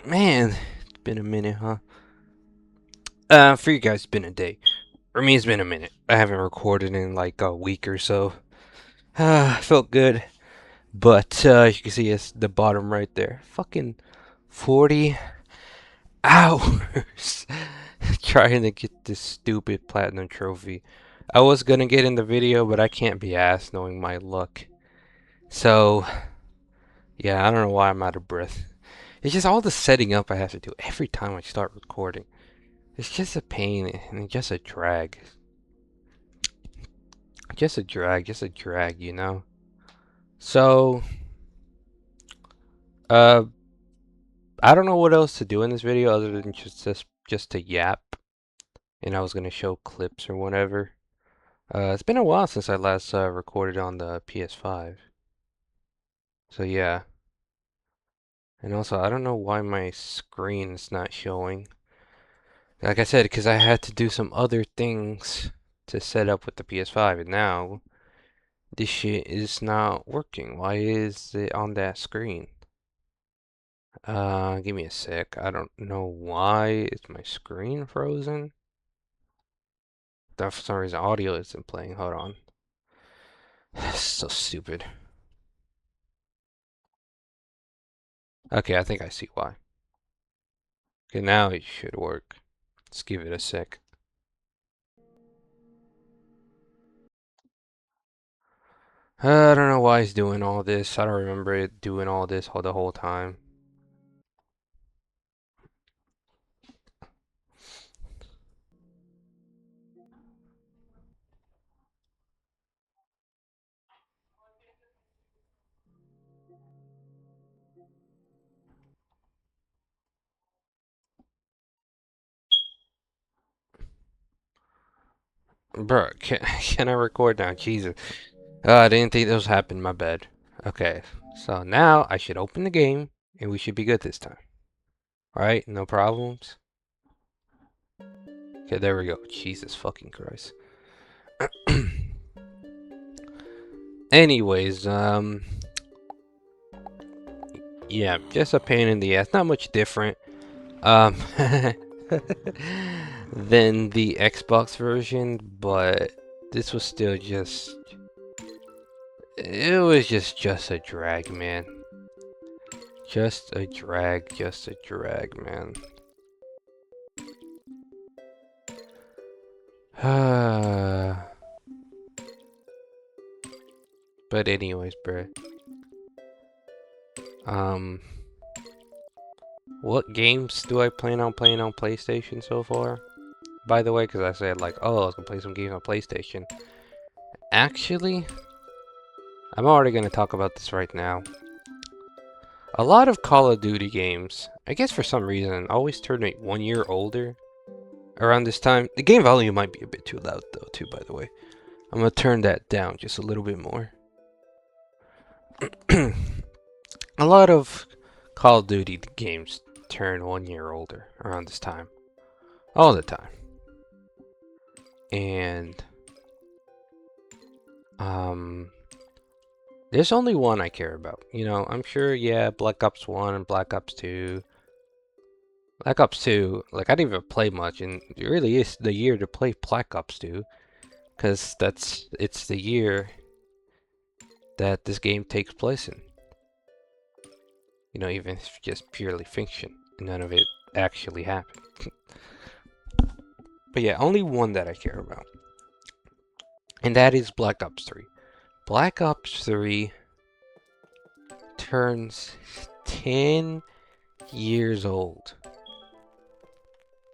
Man, it's been a minute, huh? For you guys, it's been a day. For me, it's been a minute. I haven't recorded in like a week or so. Felt good. But, you can see it's the bottom right there. Fucking 40 hours trying to get this stupid platinum trophy. I was gonna get in the video, but I can't be asked knowing my luck. So, yeah, I don't know why I'm out of breath. It's just all the setting up I have to do every time I start recording. It's just a pain and just a drag. Just a drag, you know? So, uh, I don't know what else to do in this video other than just to yap. And I was gonna show clips or whatever. It's been a while since I last recorded on the PS5. So yeah. And also, I don't know why my screen is not showing. Like I said, because I had to do some other things to set up with the PS5, and now this shit is not working. Why is it on that screen? Give me a sec. I don't know why is my screen frozen. For some reason, audio isn't playing. Hold on. So stupid. Okay, I think I see why. Okay, now it should work. Let's give it a sec. I don't know why he's doing all this. I don't remember it doing all this the whole time. Bro, can I record now? Jesus. I didn't think those happened. My bad. Okay, so now I should open the game and we should be good this time. Alright, no problems. Okay, there we go. Jesus fucking Christ. Anyways, yeah, just a pain in the ass. Not much different, um, than the Xbox version, but this was still just, it was just a drag, man. Just a drag, man. But anyways, bruh. Um, what games do I plan on playing on PlayStation so far? By the way, because I said like, oh, I was gonna play some games on PlayStation. Actually, I'm already gonna talk about this right now. A lot of Call of Duty games, I guess for some reason, always turn me 1 year older around this time. The game volume might be a bit too loud though, too, by the way. I'm gonna turn that down just a little bit more. A lot of Call of Duty games turn 1 year older around this time. All the time. And, there's only one I care about. You know, I'm sure, yeah, Black Ops 1 and Black Ops 2. Black Ops 2, like, I didn't even play much, and it really is the year to play Black Ops 2. Because it's the year that this game takes place in. You know, even if it's just purely fiction, and none of it actually happened. But yeah, only one that I care about. And that is Black Ops 3. Black Ops 3 turns 10 years old.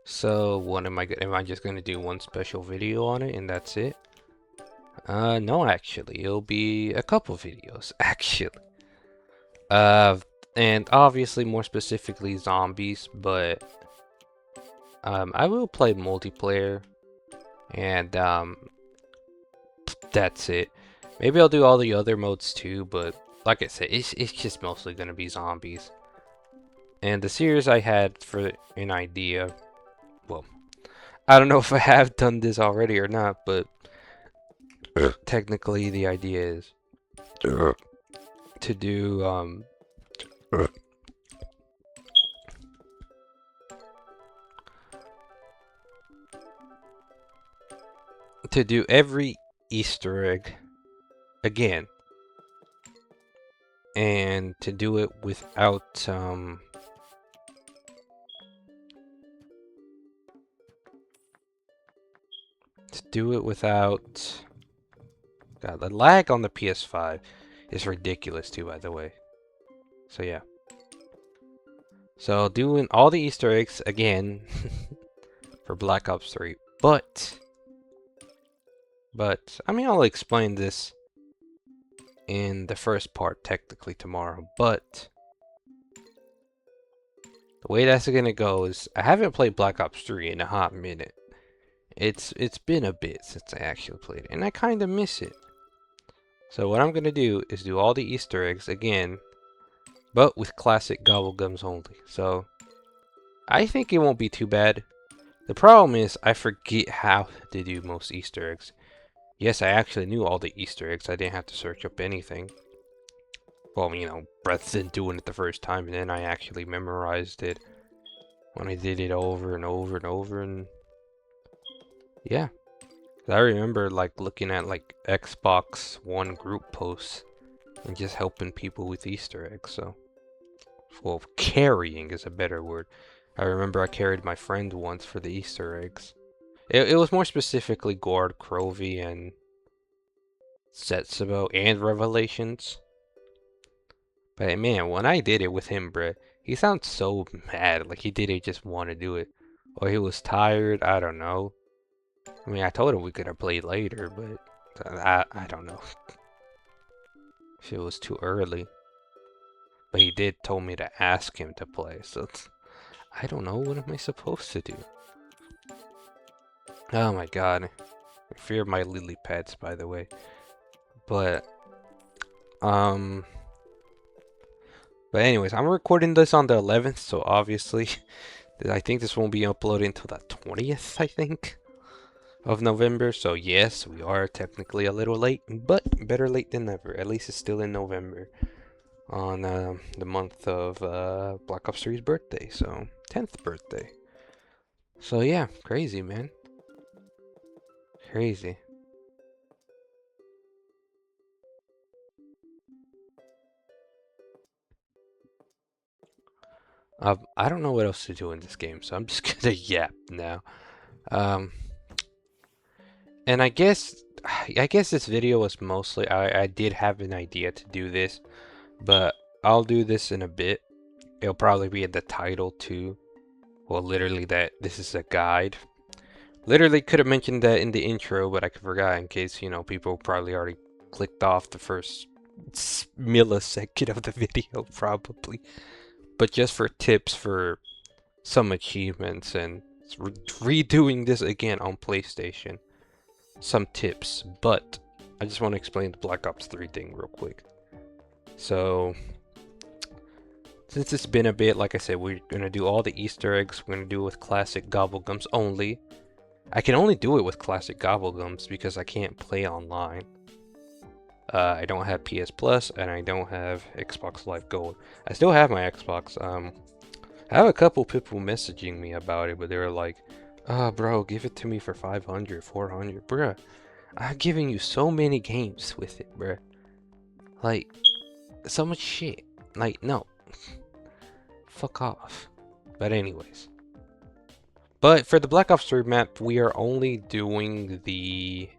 So, what am I just going to do one special video on it and that's it? No, actually, it'll be a couple videos, actually. And obviously more specifically zombies, but I will play multiplayer and that's it. Maybe I'll do all the other modes too, but like I said, it's just mostly gonna be zombies. And the series I had for an idea, well, I don't know if I have done this already or not, but technically the idea is to do to do every Easter egg again, and to do it without God, the lag on the PS5 is ridiculous too, by the way. So yeah. So doing all the Easter eggs again for Black Ops 3. But I mean, I'll explain this in the first part technically tomorrow, but the way that's gonna go is I haven't played Black Ops 3 in a hot minute. It's been a bit since I actually played it, and I kinda miss it. So what I'm gonna do is do all the Easter eggs again, but with classic Gobblegums only. So I think it won't be too bad. The problem is I forget how to do most Easter eggs. Yes, I actually knew all the Easter eggs. I didn't have to search up anything. Well, you know, rather than doing it the first time, and then I actually memorized it when I did it over and over and over, and yeah. I remember like looking at like Xbox One group posts and just helping people with Easter eggs. So, well, carrying is a better word. I remember I carried my friend once for the Easter eggs. It was more specifically Gord, Crovey, and Setsubo, and Revelations. But man, when I did it with him, bruh, he sounds so mad. Like he didn't just want to do it. Or he was tired, I don't know. I mean, I told him we could have played later, but I don't know if it was too early. But he did told me to ask him to play, so I don't know. What am I supposed to do? Oh my god. I fear my lily pads, by the way. But, but anyways, I'm recording this on the 11th, so obviously, I think this won't be uploaded until the 20th, I think, of November. So yes, we are technically a little late, but better late than never. At least it's still in November, on the month of Black Ops 3's birthday, so 10th birthday. So yeah, crazy, man. Crazy. I don't know what else to do in this game, so I'm just gonna yap now. Um, and I guess this video was mostly I did have an idea to do this, but I'll do this in a bit. It'll probably be in the title too. Well, literally that this is a guide. Literally could have mentioned that in the intro, but I forgot in case, you know, people probably already clicked off the first millisecond of the video probably. But just for tips for some achievements and redoing this again on PlayStation. Some tips, but I just want to explain the Black Ops 3 thing real quick. So, since it's been a bit, like I said, we're going to do all the Easter eggs. We're going to do it with classic Gobblegums only. I can only do it with classic Gobblegums because I can't play online. I don't have PS Plus, and I don't have Xbox Live Gold. I still have my Xbox. I have a couple people messaging me about it, but they were like, "Ah, bro, give it to me for 500, 400, bruh. I'm giving you so many games with it, bruh. Like, so much shit. Like, no. Fuck off." But anyways. But for the Black Ops 3 map, we are only doing the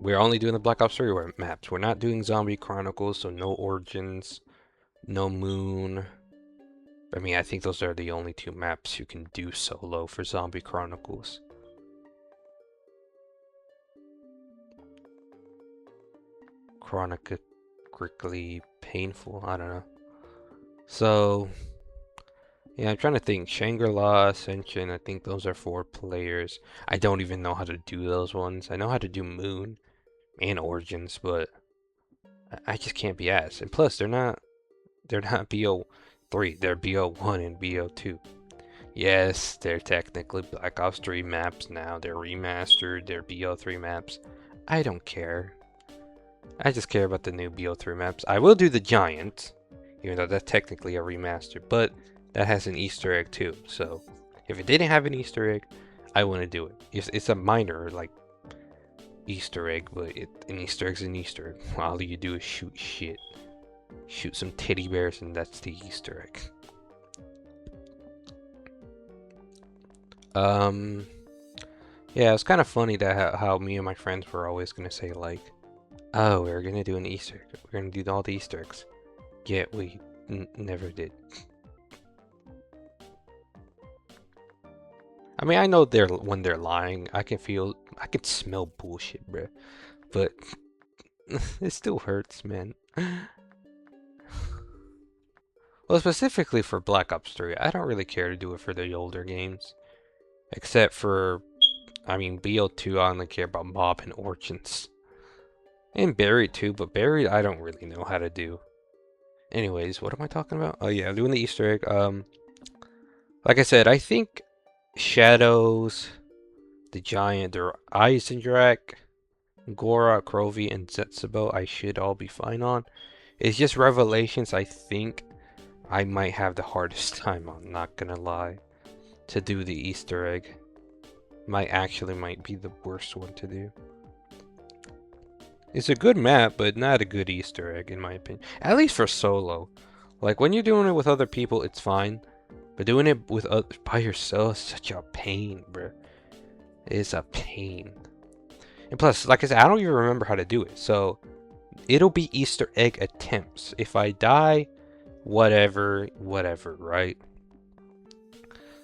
we're only doing the Black Ops 3 maps. We're not doing Zombie Chronicles, so no Origins, no Moon. I mean, I think those are the only two maps you can do solo for Zombie Chronicles. Chronically painful, I don't know. So, yeah, I'm trying to think. Shangri-La, Ascension, I think those are 4 players. I don't even know how to do those ones. I know how to do Moon and Origins, but I just can't be asked. And plus, they're not BO3, they're BO1 and BO2. Yes, they're technically Black Ops 3 maps now. They're remastered, they're BO3 maps. I don't care. I just care about the new BO3 maps. I will do the Giant, even though that's technically a remaster, but that has an Easter egg too, so If it didn't have an Easter egg, I wouldn't do it. It's a minor like Easter egg, but an Easter egg's an Easter egg. All you do is shoot shit. Shoot some teddy bears, and that's the Easter egg. Yeah, it's kind of funny that how me and my friends were always gonna say like, "Oh, we're gonna do an Easter egg. We're gonna do all the Easter eggs." Yet we never did. I mean, I know when they're lying. I can smell bullshit, bruh. But it still hurts, man. Well, specifically for Black Ops 3, I don't really care to do it for the older games. Except for, I mean, BO2, I only care about Mob and Orchins. And Buried too, but Buried I don't really know how to do. Anyways, what am I talking about? Oh yeah, doing the Easter egg. Like I said, I think Shadows, the Giant, the Eisendrach, Gora, Krovi, and Zetsubo I should all be fine on. It's just Revelations I think I might have the hardest time on, not gonna lie. To do the Easter egg. Might be the worst one to do. It's a good map, but not a good Easter egg in my opinion. At least for solo. Like when you're doing it with other people, it's fine. But doing it with by yourself is such a pain, bro. It's a pain. And plus, like I said, I don't even remember how to do it. So it'll be Easter egg attempts. If I die, whatever, right?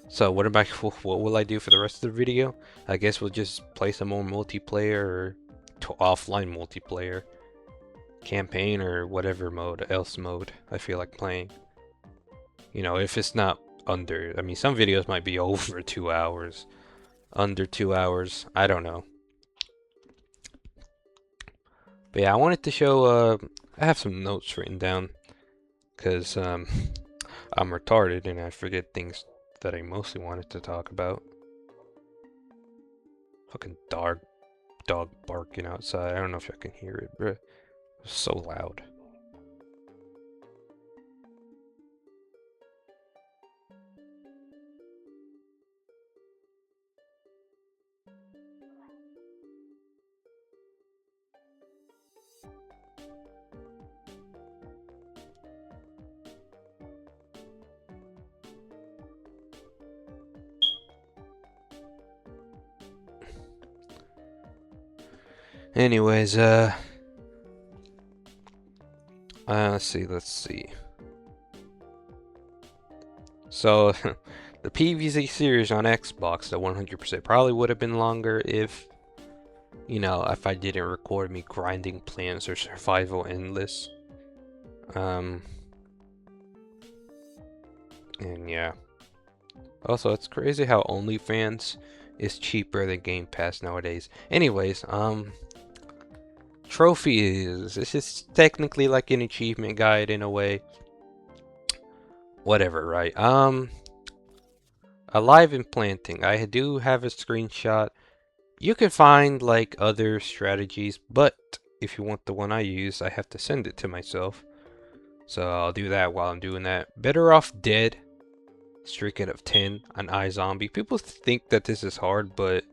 So what will I do for the rest of the video? I guess we'll just play some more multiplayer or offline multiplayer, campaign or whatever else mode I feel like playing. You know, if it's not under, I mean, some videos might be over 2 hours, under 2 hours, I don't know. But yeah, I wanted to show, I have some notes written down, because I'm retarded and I forget things that I mostly wanted to talk about. Fucking dog barking outside. I don't know if I can hear it, bro. It's so loud. Anyways, let's see. So, the PvZ series on Xbox, the 100% probably would have been longer if, you know, if I didn't record me grinding plants or survival endless. And yeah. Also, it's crazy how OnlyFans is cheaper than Game Pass nowadays. Anyways, trophies. This is technically like an achievement guide in a way. Whatever, right? Alive and planting. I do have a screenshot. You can find like other strategies, but if you want the one I use, I have to send it to myself. So I'll do that while I'm doing that. Better off dead. Streak it of 10 on iZombie. People think that this is hard, but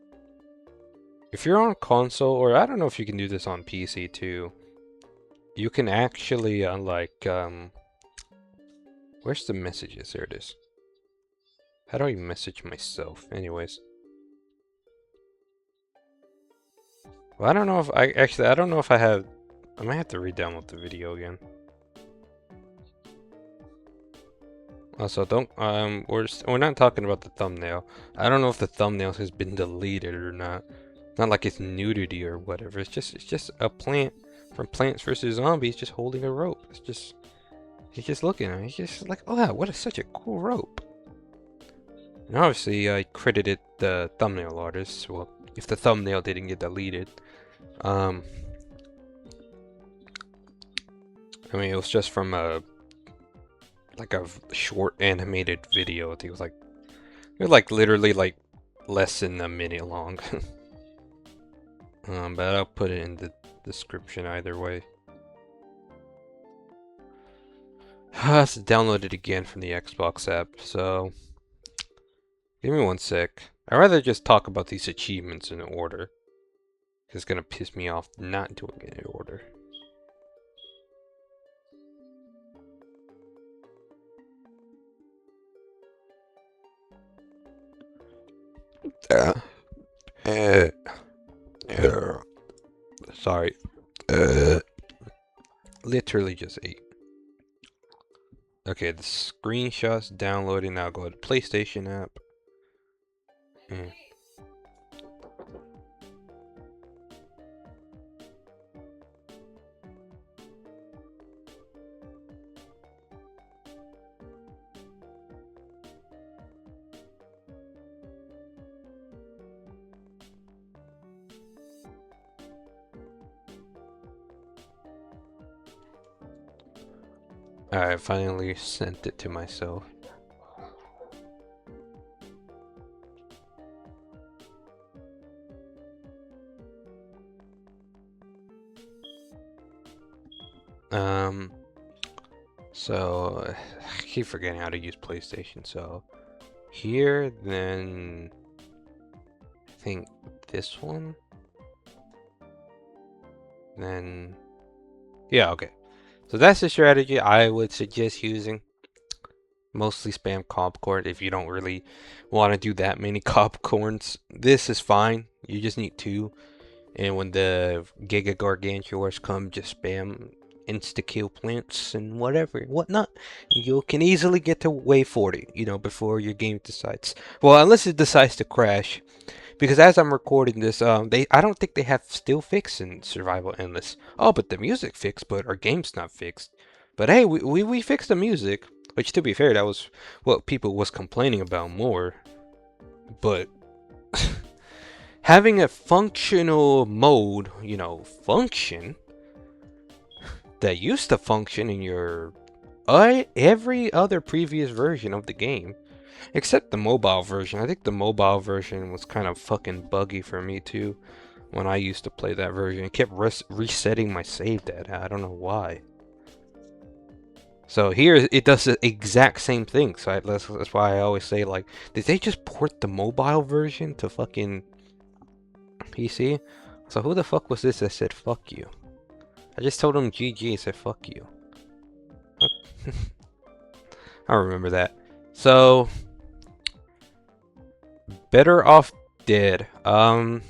if you're on console, or I don't know if you can do this on PC too, you can actually, where's the messages? There it is. How do I message myself? Anyways. Well, I don't know if I don't know if I have, I might have to re-download the video again. Also, don't, we're not talking about the thumbnail. I don't know if the thumbnail has been deleted or not. Not like it's nudity or whatever. It's just a plant from Plants vs Zombies just holding a rope. He's just looking at it. He's just like, oh wow, what is such a cool rope. And obviously I credited the thumbnail artist. Well, if the thumbnail didn't get deleted. I mean, it was just from a short animated video. I think it was like literally like less than a minute long. But I'll put it in the description either way. I have to download it again from the Xbox app, so Give me one sec. I'd rather just talk about these achievements in order. It's gonna piss me off not doing it in order. Uh, uh, sorry. Literally just ate. Okay, the screenshots downloading. Now go to PlayStation app. Mm. I finally sent it to myself. So I keep forgetting how to use PlayStation. So here, then I think this one, then yeah, okay. So that's the strategy I would suggest using. Mostly spam popcorn if you don't really want to do that many popcorns. This is fine. You just need two. And when the Giga Gargantuars come, just spam insta-kill plants and whatnot. You can easily get to wave 40, before your game decides. Well, unless it decides to crash. Because as I'm recording this, I don't think they have still fixed in Survival Endless. Oh, but the music fixed, but our game's not fixed. But hey, we fixed the music, which to be fair, that was what people was complaining about more. But having a functional mode, function that used to function in your every other previous version of the game, except the mobile version. I think the mobile version was kind of fucking buggy for me too. When I used to play that version, it kept resetting my save data. I don't know why. So here it does the exact same thing. So that's why I always say, like, did they just port the mobile version to fucking PC? So who the fuck was this that said fuck you? I just told him GG and said fuck you. I remember that. So better off dead. And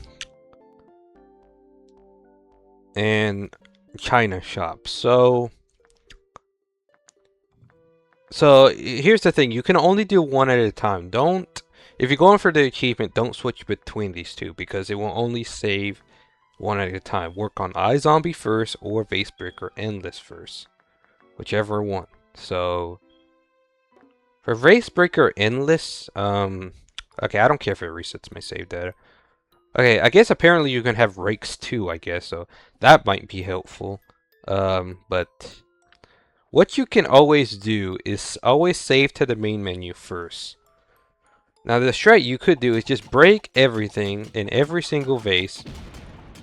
China shop. So here's the thing, you can only do one at a time. If you're going for the achievement, don't switch between these two because it will only save one at a time. Work on iZombie first or Vasebreaker Endless first, whichever one. So for Vasebreaker Endless, okay, I don't care if it resets my save data. Okay, I guess apparently you can have rakes too, I guess, so that might be helpful. But what you can always do is always save to the main menu first. Now the strat you could do is just break everything in every single vase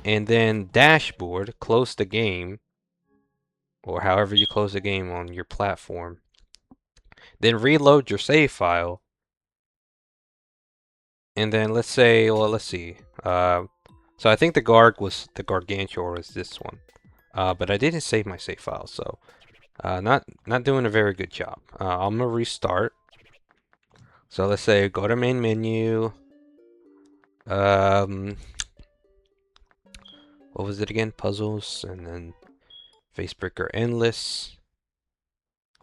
and then dashboard, close the game, or however you close the game on your platform. Then reload your save file. And then let's say, well, let's see. So I think the Gargantuar was this one. But I didn't save my save file, so not doing a very good job. I'm gonna restart. So let's say go to main menu. What was it again? Puzzles, and then Facebreaker Endless.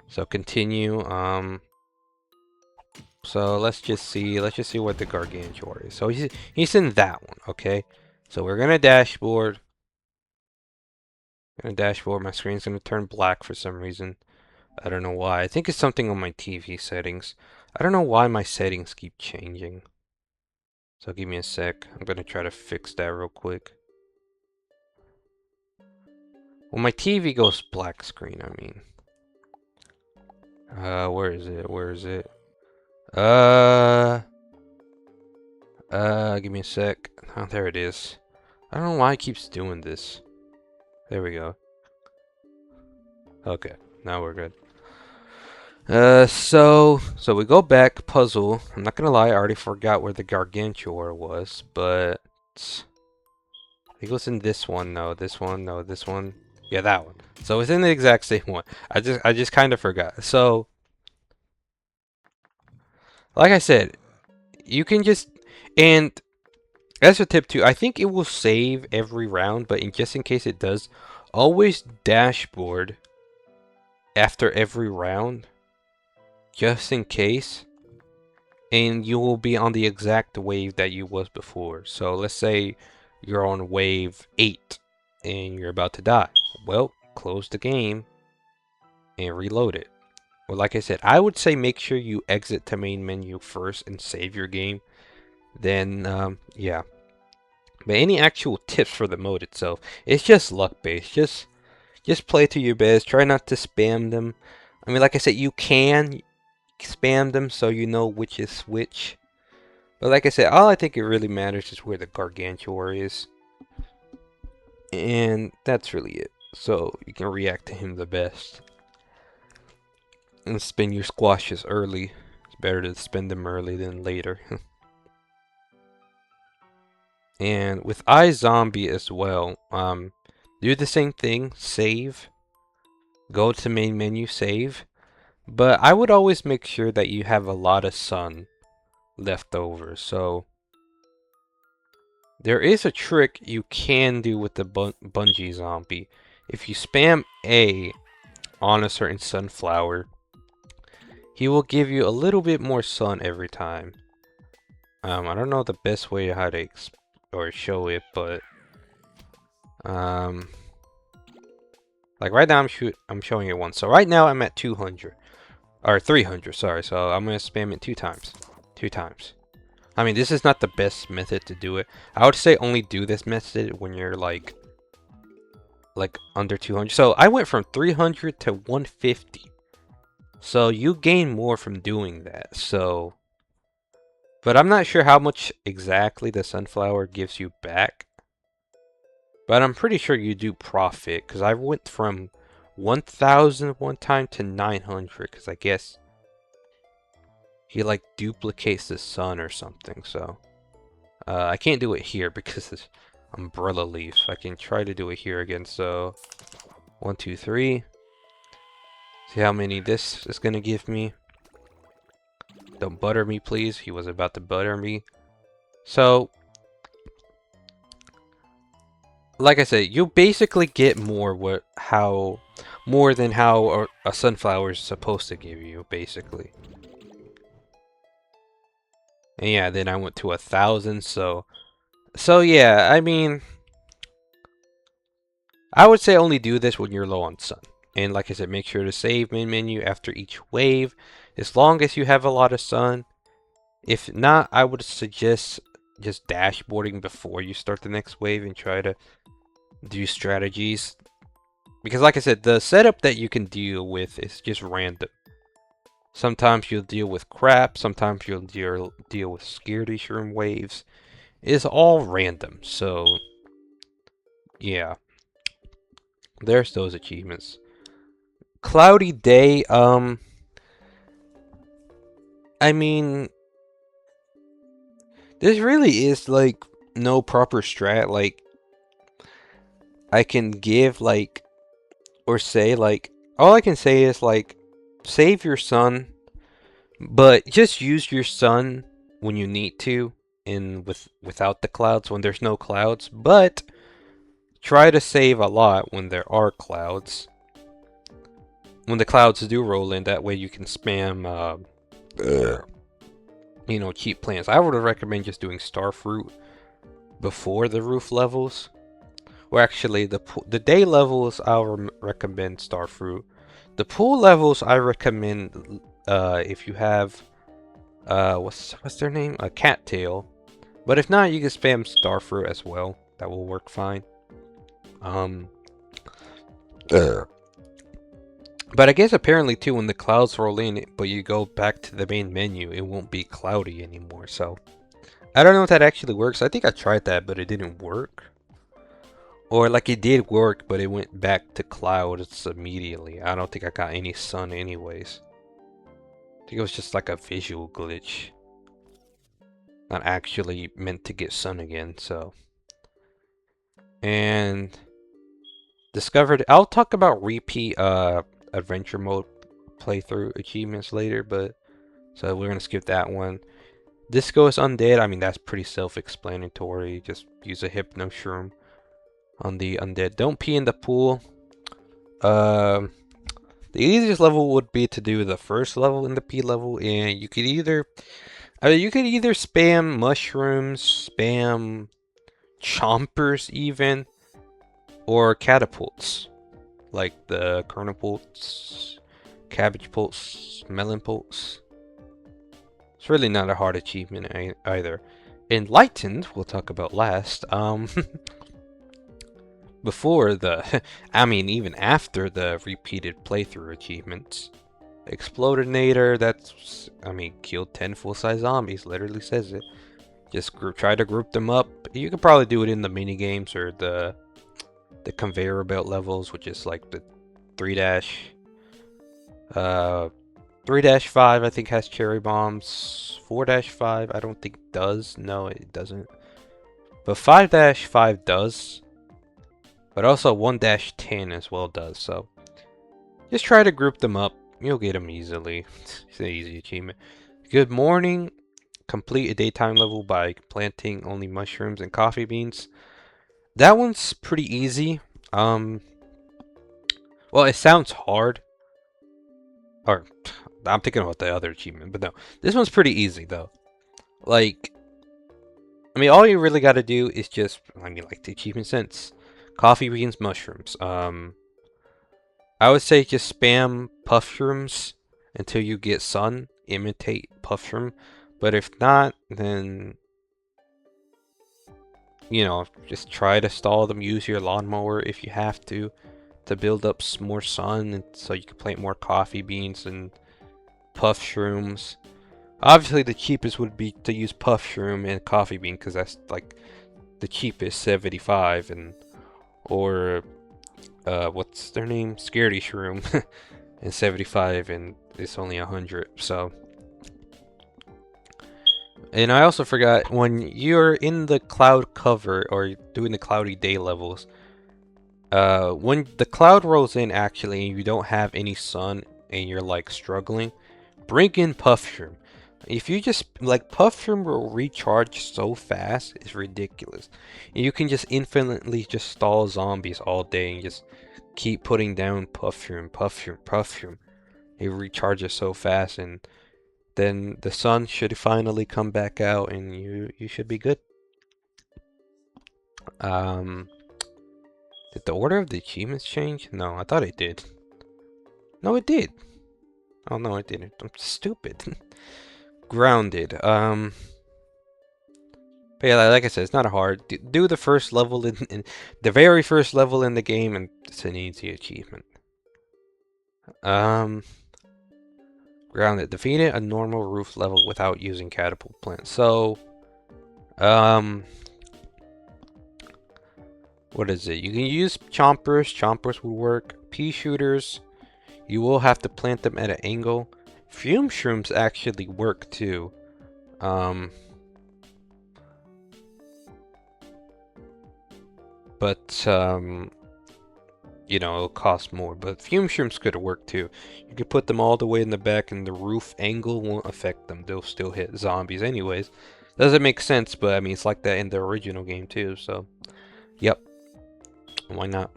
So continue. So let's just see what the Gargantuar is. So he's in that one, okay? So we're gonna dashboard. My screen's gonna turn black for some reason. I don't know why. I think it's something on my TV settings. I don't know why my settings keep changing. So give me a sec. I'm gonna try to fix that real quick. Well, my TV goes black screen, I mean. Where is it? Where is it? Give me a sec. Oh, there it is. I don't know why it keeps doing this. There we go. Okay, now we're good. So we go back, puzzle. I'm not gonna lie, I already forgot where the Gargantuar was, but it was in this one. No, this one. No, this one. Yeah, that one. So it's in the exact same one. I just kind of forgot. So, like I said, you can just and as a tip too, I think it will save every round, but just in case it does, always dashboard after every round, just in case, and you will be on the exact wave that you was before. So let's say you're on wave 8 and you're about to die. Well, close the game and reload it. Well, like I said, I would say make sure you exit to main menu first and save your game. Then, yeah. But any actual tips for the mode itself, it's just luck based. Just play to your best. Try not to spam them. I mean, like I said, you can spam them so you know which is which. But like I said, all I think it really matters is where the Gargantuar is. And that's really it. So you can react to him the best. And spin your squashes early. It's better to spend them early than later. And with iZombie as well, do the same thing, save, go to main menu, save. But I would always make sure that you have a lot of sun left over. So there is a trick you can do with the bungee zombie. If you spam A on a certain sunflower, he will give you a little bit more sun every time. I don't know the best way how to or show it, but like right now I'm showing it once. So right now I'm at 200 or 300, sorry. So I'm gonna spam it 2 times. 2 times. I mean, this is not the best method to do it. I would say only do this method when you're like under 200. So I went from 300 to 150. So you gain more from doing that. So, but I'm not sure how much exactly the sunflower gives you back. But I'm pretty sure you do profit because I went from 1,000 one time to 900 because I guess he like duplicates the sun or something. So I can't do it here because it's umbrella leaf. I can try to do it here again. So 1, 2, 3. See how many this is gonna give me. Don't butter me, please. He was about to butter me. So, like I said, you basically get more more than how a sunflower is supposed to give you, basically. And yeah, then I went to 1,000. So yeah, I mean, I would say only do this when you're low on sun. And like I said, make sure to save main menu after each wave, as long as you have a lot of sun. If not, I would suggest just dashboarding before you start the next wave and try to do strategies. Because like I said, the setup that you can deal with is just random. Sometimes you'll deal with crap, sometimes you'll deal with scaredy shroom waves. It's all random, so yeah. There's those achievements. Cloudy day, I mean, this really is like no proper strat. Like, I can give like, or say like, all I can say is like, save your sun, but just use your sun when you need to, without the clouds when there's no clouds. But try to save a lot when there are clouds. When the clouds do roll in, that way you can spam, you know, cheap plants. I would recommend just doing starfruit before the roof levels. Or actually, the day levels, I'll recommend starfruit. The pool levels, I recommend if you have what's their name? A cattail. But if not, you can spam starfruit as well. That will work fine. But I guess apparently too, when the clouds roll in, but you go back to the main menu, it won't be cloudy anymore. So I don't know if that actually works. I think I tried that, but it didn't work. Or like it did work, but it went back to clouds immediately. I don't think I got any sun anyways. think it was just like a visual glitch. Not actually meant to get sun again, so. And discovered, I'll talk about repeat adventure mode playthrough achievements later, but so we're gonna skip that one. Disco is undead. I mean, that's pretty self-explanatory. Just use a hypno shroom on the undead. Don't pee in the pool. Um, the easiest level would be to do the first level in the P level, and you could either, spam mushrooms, spam chompers even, or catapults, like the kernel pults, cabbage pults, melon pults. It's really not a hard achievement either. Enlightened, we'll talk about last. Before the, I mean, even after the repeated playthrough achievements. Explodinator, that's, I mean, killed 10 full-size zombies, literally says it. Just try to group them up. You could probably do it in the mini games or the conveyor belt levels, which is like the 3 3-5 I think has cherry bombs. 4-5 I don't think does. No, it doesn't. But 5-5 does. But also 1-10 as well does. So just try to group them up. You'll get them easily. It's an easy achievement. Good morning. Complete a daytime level by planting only mushrooms and coffee beans. That one's pretty easy. Well, it sounds hard. Or I'm thinking about the other achievement, but no. This one's pretty easy though. Like, I mean, all you really got to do is just, I mean, like the achievement sense, coffee beans, mushrooms. I would say just spam puff shrooms until you get sun. Imitate puff shroom, but if not, then you know, just try to stall them. Use your lawnmower if you have to build up more sun, and so you can plant more coffee beans and puff shrooms. Obviously, the cheapest would be to use puff shroom and coffee bean because that's like the cheapest, 75, and or what's their name? Scaredy shroom, and 75, and it's only 100. So, and I also forgot when you're in the cloud cover or doing the cloudy day levels. When the cloud rolls in, actually, and you don't have any sun, and you're like struggling, bring in puff shroom. If you just like puff shroom will recharge so fast, it's ridiculous. And you can just infinitely just stall zombies all day and just keep putting down puff shroom, puff shroom, puff shroom. It recharges so fast, and then the sun should finally come back out, and you should be good. Did the order of the achievements change? No, I thought it did. No, it did. Oh no, it didn't. I'm stupid. Grounded. But yeah, like I said, it's not hard. Do the first level in the very first level in the game, and it's an easy achievement. Grounded. Defeated a normal roof level without using catapult plants. So, what is it? You can use chompers. Chompers will work. Pea shooters. You will have to plant them at an angle. Fume shrooms actually work too. But you know, it'll cost more. But fume shrooms could work too. You could put them all the way in the back, and the roof angle won't affect them. They'll still hit zombies anyways. Doesn't make sense, but I mean, it's like that in the original game too. So, yep. Why not?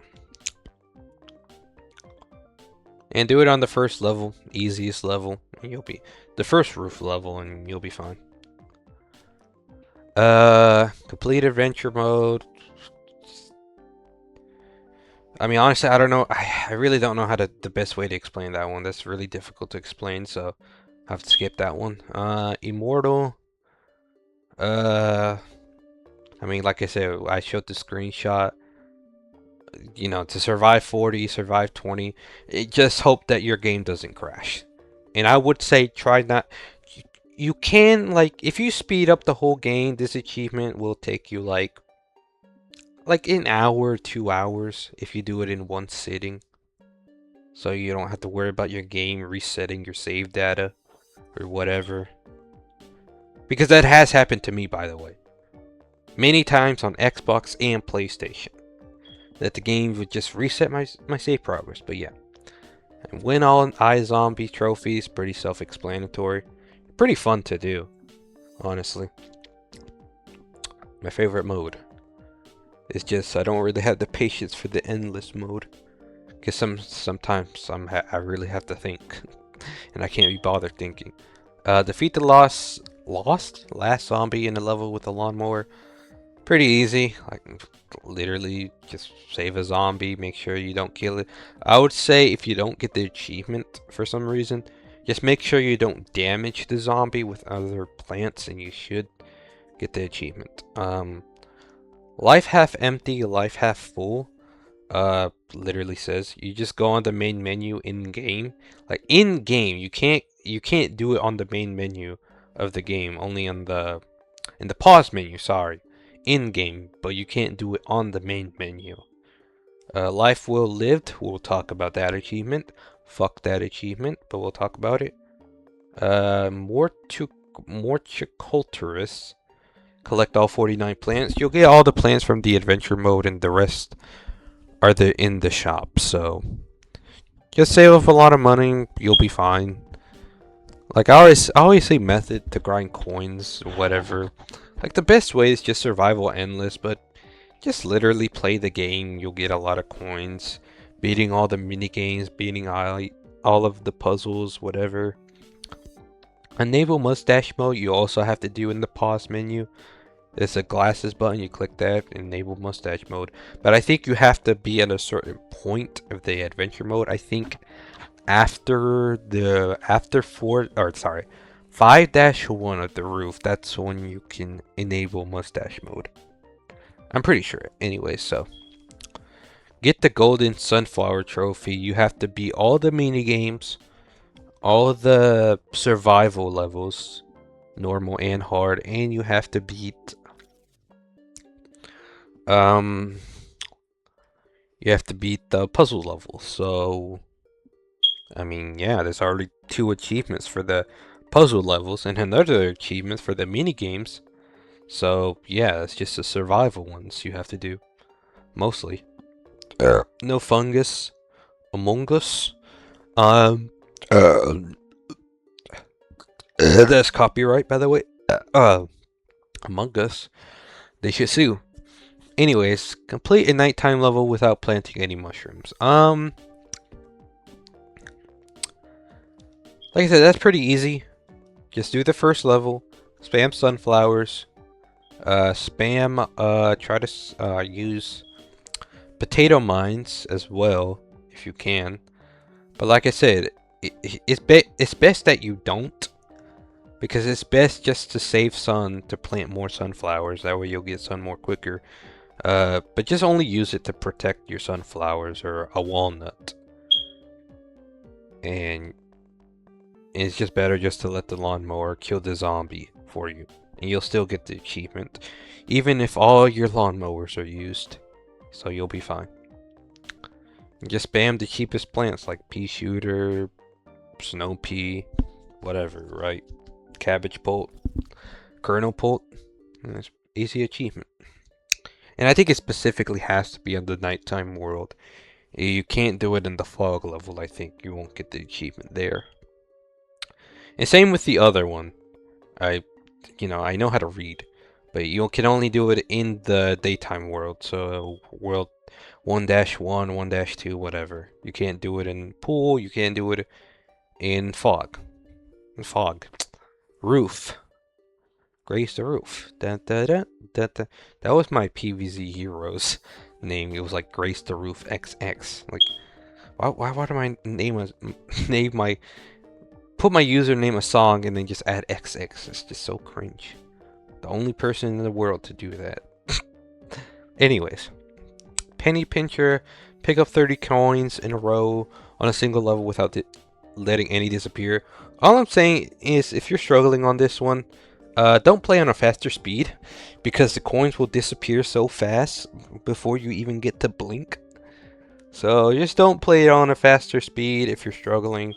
And do it on the first level, easiest level. And you'll be the first roof level, and you'll be fine. Complete adventure mode. I mean, honestly, I don't know. I really don't know how to the best way to explain that one. That's really difficult to explain, so I have to skip that one. Immortal. I mean, like I said, I showed the screenshot. You know, to survive 40, survive 20, just hope that your game doesn't crash. And I would say try not. You can, like, if you speed up the whole game, this achievement will take you like an hour, 2 hours if you do it in one sitting. So you don't have to worry about your game resetting your save data. or whatever. Because that has happened to me, by the way. Many times on Xbox and PlayStation. That the game would just reset my save progress, but yeah. And win all iZombie trophies, pretty self-explanatory. Pretty fun to do, honestly. My favorite mode. It's just I don't really have the patience for the endless mode. Because sometimes I really have to think. And I can't be bothered thinking. Defeat the last zombie in a level with a lawnmower. Pretty easy. Like, literally just save a zombie, make sure you don't kill it. I would say if you don't get the achievement for some reason, just make sure you don't damage the zombie with other plants and you should get the achievement. Life half empty, life half full. Literally says you just go on the main menu in game. Like in game, you can't do it on the main menu of the game, only on the in the pause menu, sorry. In game, but you can't do it on the main menu. Life well lived, we'll talk about that achievement. Fuck that achievement, but we'll talk about it. Morticulturist. Collect all 49 plants. You'll get all the plants from the adventure mode, and the rest are in the shop. So just save up a lot of money, you'll be fine. Like I always say method to grind coins, whatever. Like the best way is just survival endless, but just literally play the game. You'll get a lot of coins, beating all the mini games, beating all of the puzzles, whatever. Enable mustache mode. You also have to do in the pause menu. There's a glasses button. You click that, enable mustache mode. But I think you have to be at a certain point of the adventure mode. I think after 5-1 of the roof, that's when you can enable mustache mode. I'm pretty sure. Anyway, so get the golden sunflower trophy. You have to beat all the mini games, all the survival levels, normal and hard, and you have to beat the puzzle level. So I mean, yeah, there's already 2 achievements for the puzzle levels and another achievement for the mini games. So yeah, it's just the survival ones you have to do, mostly. No fungus, Among Us. That's copyright, by the way. Among Us. They should sue. Anyways, complete a nighttime level without planting any mushrooms. Like I said, that's pretty easy. Just do the first level, spam sunflowers, try to use potato mines as well, if you can. But like I said, it's best that you don't, because it's best just to save sun to plant more sunflowers. That way you'll get sun more quicker. But just only use it to protect your sunflowers or a walnut. And it's just better just to let the lawnmower kill the zombie for you. And you'll still get the achievement, even if all your lawnmowers are used. So you'll be fine. And just spam the cheapest plants like pea shooter, snow pea, whatever, right? Cabbage pult, kernel pult. It's easy achievement. And I think it specifically has to be on the nighttime world. You can't do it in the fog level. I think you won't get the achievement there. And same with the other one. I know how to read, but you can only do it in the daytime world. So world 1-1, 1-2, whatever. You can't do it in pool. You can't do it in fog. Roof. Grace the Roof. That was my PVZ Heroes name. It was like Grace the Roof XX. Like, why do I put my username a song and then just add XX? It's just so cringe. The only person in the world to do that. Anyways, Penny Pincher, pick up 30 coins in a row on a single level without letting any disappear. All I'm saying is, if you're struggling on this one, don't play on a faster speed, because the coins will disappear so fast before you even get to blink. So just don't play it on a faster speed if you're struggling.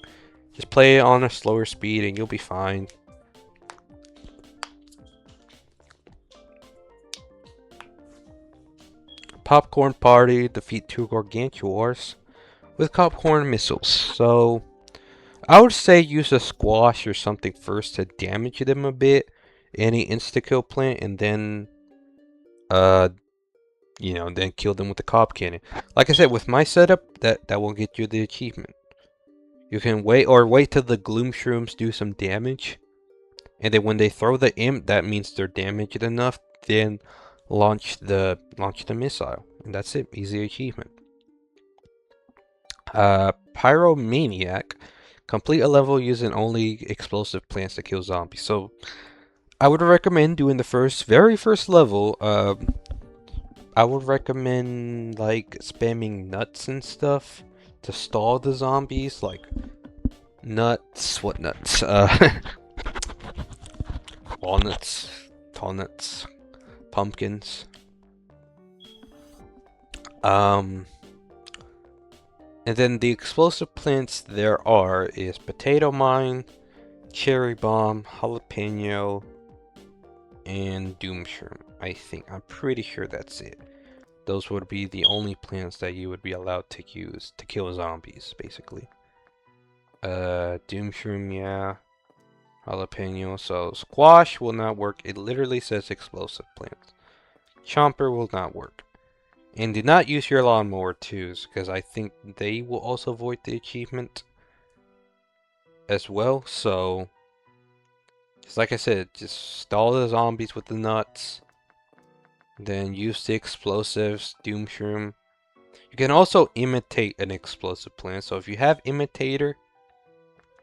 Just play it on a slower speed and you'll be fine. Popcorn Party, defeat 2 Gargantuars with popcorn missiles. So, I would say use a squash or something first to damage them a bit. Any insta-kill plant, and then, then kill them with the Cob Cannon. Like I said, with my setup, that will get you the achievement. You can wait till the Gloom Shrooms do some damage. And then when they throw the imp, that means they're damaged enough. Then launch the missile, and that's it. Easy achievement. Pyromaniac, complete a level using only explosive plants to kill zombies. So I would recommend doing the very first level. I would recommend like spamming nuts and stuff to stall the zombies, like nuts. What nuts? Walnuts, tall nuts, pumpkins. And then the explosive plants there is potato mine, cherry bomb, jalapeno, and doom shroom. I'm pretty sure that's it. Those would be the only plants that you would be allowed to use to kill zombies, basically. Doom shroom, yeah. Jalapeno, so squash will not work. It literally says explosive plants. Chomper will not work. And do not use your lawnmower twos, because I think they will also void the achievement as well. So, just like I said, just stall the zombies with the nuts. Then use the explosives, Doom Shroom. You can also imitate an explosive plant. So if you have Imitator,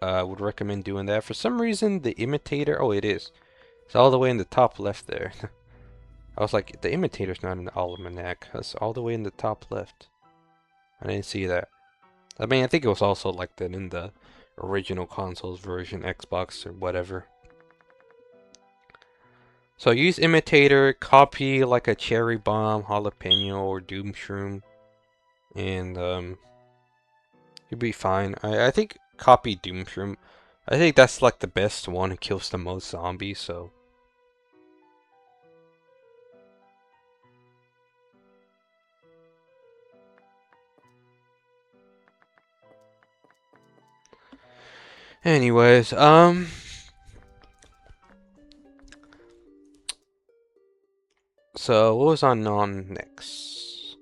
I would recommend doing that. For some reason, the Imitator, oh, it is. It's all the way in the top left there. I was like, the Imitator's not in the Almanac. That's all the way in the top left. I didn't see that. I mean, I think it was also like that in the original consoles version, Xbox or whatever. So use Imitator, copy like a Cherry Bomb, Jalapeno, or Doom Shroom, and you'll be fine. I think copy Doom Shroom. I think that's like the best one. It kills the most zombies, so. Anyways, so what was on next?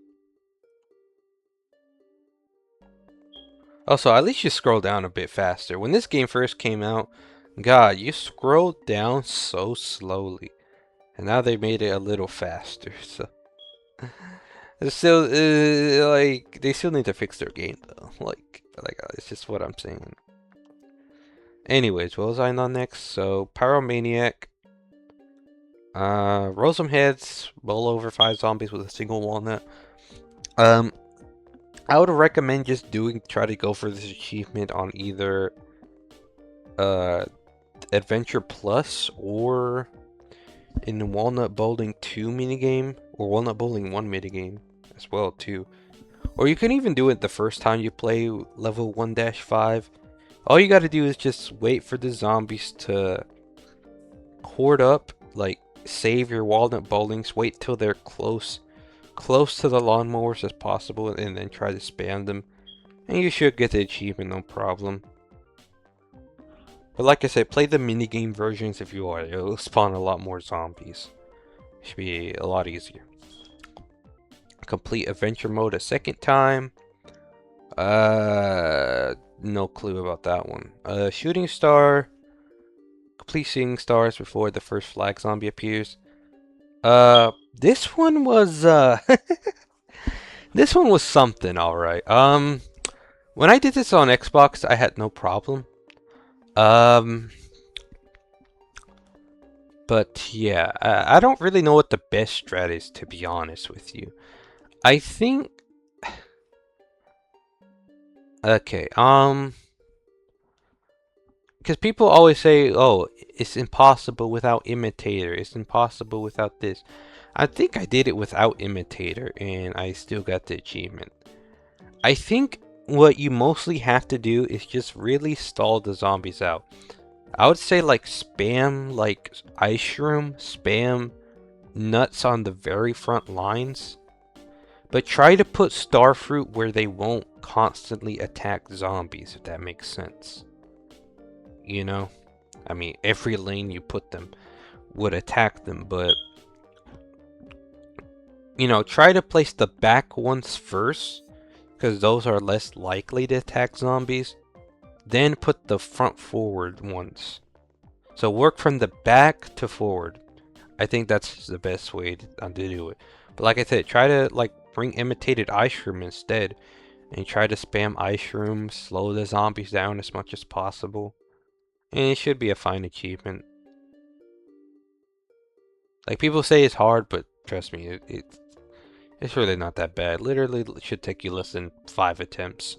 Also, at least you scroll down a bit faster. When this game first came out, God, you scrolled down so slowly. And now they made it a little faster, so. It's still, like, they still need to fix their game, though. Like, it's just what I'm saying. Anyways, what was I on next? So, Pyromaniac. Roll some heads, roll over 5 zombies with a single walnut. I would recommend just try to go for this achievement on either Adventure Plus or in the Walnut Bowling 2 minigame, or Walnut Bowling 1 minigame as well too. Or you can even do it the first time you play level 1-5. All you gotta do is just wait for the zombies to horde up, like save your Walnut Bowlings, wait till they're close to the lawnmowers as possible, and then try to spam them. And you should get the achievement, no problem. But like I said, play the minigame versions if you are. It'll spawn a lot more zombies. Should be a lot easier. Complete adventure mode a second time. No clue about that one. Shooting star. Complete shooting stars before the first flag zombie appears. This one was this one was something, alright. When I did this on Xbox, I had no problem. But yeah, I don't really know what the best strat is, to be honest with you. I think... Okay, because people always say, oh, it's impossible without Imitator, it's impossible without this. I think I did it without Imitator, and I still got the achievement. I think what you mostly have to do is just really stall the zombies out. I would say like spam like ice shroom, spam nuts on the very front lines, but try to put starfruit where they won't constantly attack zombies, if that makes sense. You know? I mean, every lane you put them would attack them, but you know, try to place the back ones first, because those are less likely to attack zombies. Then put the front forward ones. So work from the back to forward. I think that's the best way to do it. But like I said, try to like bring imitated ice shroom instead, and try to spam ice shroom, slow the zombies down as much as possible, and it should be a fine achievement. Like people say it's hard, but trust me, it's really not that bad. Literally, it should take you less than 5 attempts.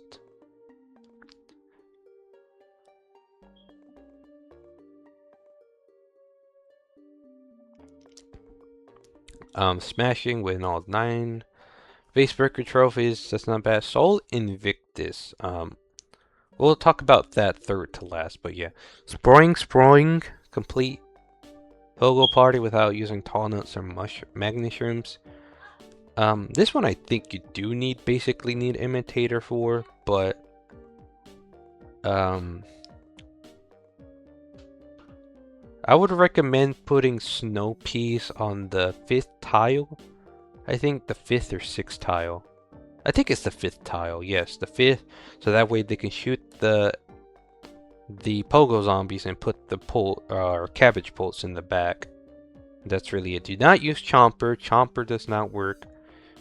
Smashing win all 9 Facebreaker trophies. That's not bad. Soul Invictus. We'll talk about that third to last, but yeah. Sproing, complete Pogo Party without using tall nuts or magneshrooms. This one I think you do basically need Imitator for, but I would recommend putting Snow Peas on the 5th tile. I think the 5th or 6th tile. I think it's the 5th tile, yes, the 5th, so that way they can shoot the Pogo Zombies and put the Cabbage Pulse in the back. That's really it. Do not use Chomper. Chomper does not work.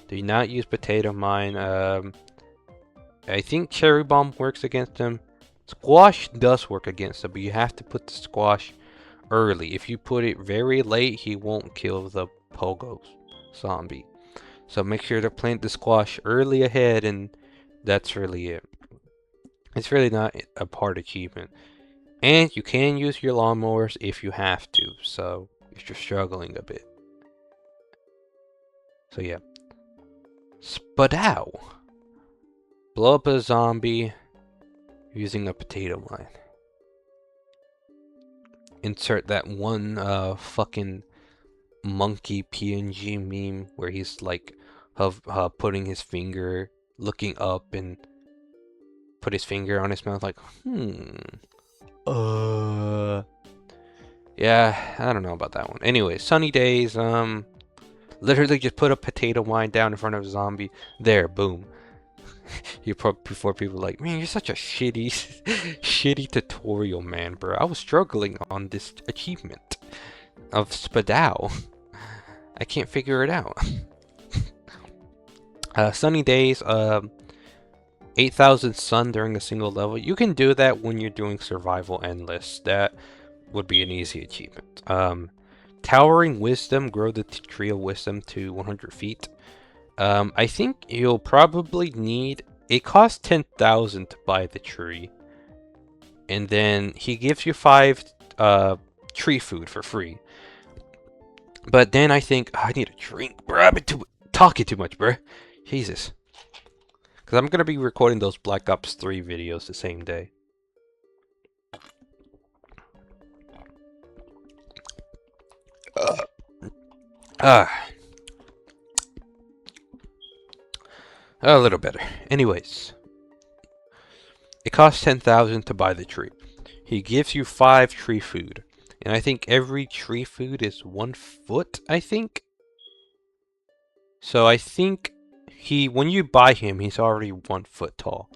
Do not use Potato Mine. I think Cherry Bomb works against them. Squash does work against them, but you have to put the Squash early. If you put it very late, he won't kill the Pogo Zombie. So make sure to plant the Squash early ahead, and that's really it. It's really not a hard achievement. And you can use your lawnmowers if you have to, so if you're struggling a bit. So yeah. Spadow. Blow up a zombie using a potato mine. Insert that one fucking monkey PNG meme where he's like putting his finger, looking up, and put his finger on his mouth like, yeah, I don't know about that one. Anyway, sunny days, literally just put a potato mine down in front of a zombie. There, boom. Before people are like, man, you're such a shitty, shitty tutorial, man, bro. I was struggling on this achievement of Spadow. I can't figure it out. Sunny days, 8,000 sun during a single level. You can do that when you're doing survival endless. That would be an easy achievement. Towering wisdom, grow the tree of wisdom to 100 feet. I think you'll probably need, it costs 10,000 to buy the tree. And then he gives you 5 tree food for free. But then I think, I need a drink, bro. I've been talking too much, bro. Jesus. Because I'm going to be recording those Black Ops 3 videos the same day. A little better. Anyways. It costs 10,000 to buy the tree. He gives you 5 tree food. And I think every tree food is 1 foot, I think. So I think when you buy him, he's already 1 foot tall.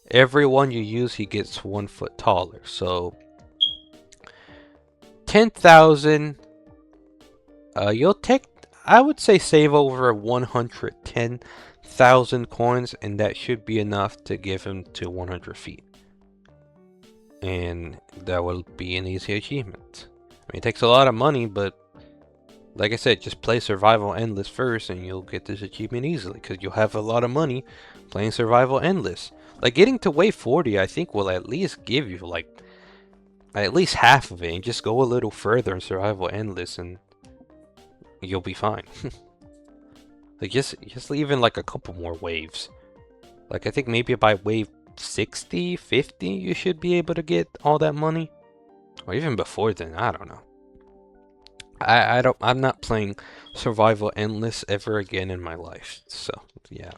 Every one you use, he gets 1 foot taller. So 10,000. You'll take, I would say, save over 110,000 coins, and that should be enough to give him to 100 feet. And that will be an easy achievement. I mean, it takes a lot of money, but like I said, just play Survival Endless first and you'll get this achievement easily, because you'll have a lot of money playing Survival Endless. Like, getting to wave 40, I think, will at least give you, like, at least half of it, and just go a little further in Survival Endless and you'll be fine. Like, just even, like, a couple more waves. Like, I think maybe by wave 60, 50, you should be able to get all that money. Or even before then, I don't know. I'm not playing Survival Endless ever again in my life. So, yeah.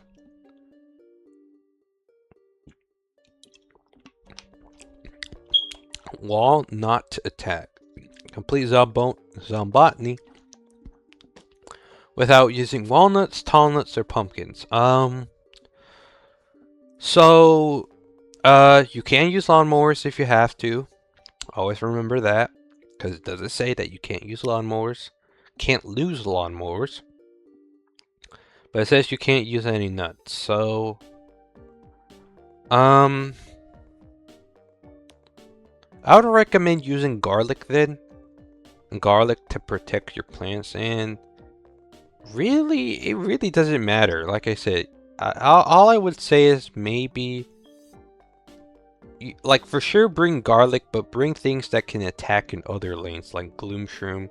Wall not to attack. Complete Zombotany without using walnuts, tallnuts, or pumpkins. You can use lawnmowers if you have to. Always remember that, because it doesn't say that you can't use lawnmowers. Can't lose lawnmowers. But it says you can't use any nuts. So, I would recommend using garlic then. Garlic to protect your plants, and really, it really doesn't matter. Like I said, all I would say is maybe, like, for sure bring garlic, but bring things that can attack in other lanes, like gloom shroom,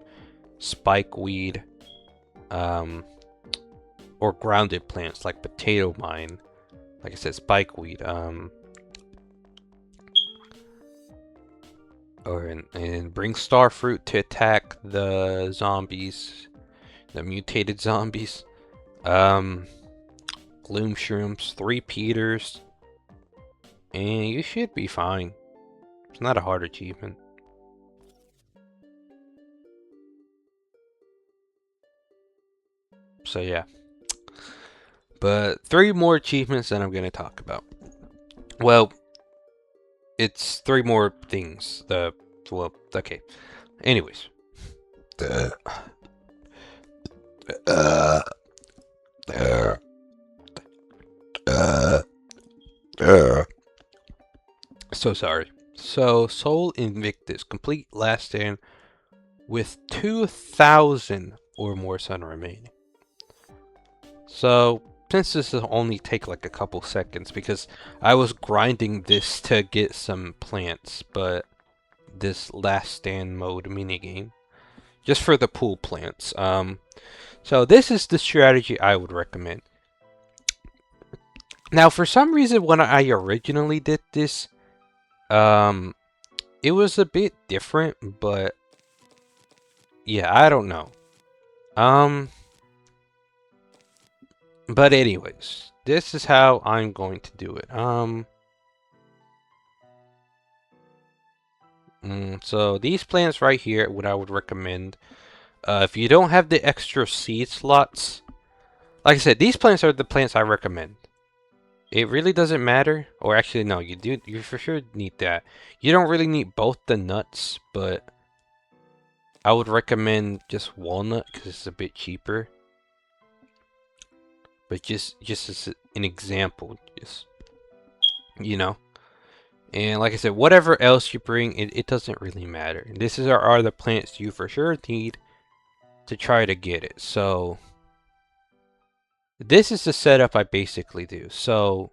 spikeweed, or grounded plants like potato mine. Like I said, spikeweed, and bring starfruit to attack the zombies, the mutated zombies. Gloom shrooms, 3 Peters, and you should be fine. It's not a hard achievement. So yeah. But 3 more achievements that I'm going to talk about. Well, it's 3 more things. Well, okay. Anyways. So sorry. So, Soul Invictus. Complete last stand with 2,000 or more sun remaining. So, since this will only take like a couple seconds, because I was grinding this to get some plants, but this last stand mode minigame, just for the pool plants. So this is the strategy I would recommend. Now, for some reason, when I originally did this, it was a bit different, but yeah, I don't know. But anyways, this is how I'm going to do it. So these plants right here, what I would recommend, if you don't have the extra seed slots, like I said, these plants are the plants I recommend. It really doesn't matter, or actually no, you for sure need that. You don't really need both the nuts, but I would recommend just walnut because it's a bit cheaper. But just as an example, just, you know. And like I said, whatever else you bring, it doesn't really matter. This are the plants you for sure need to try to get it. So this is the setup I basically do. So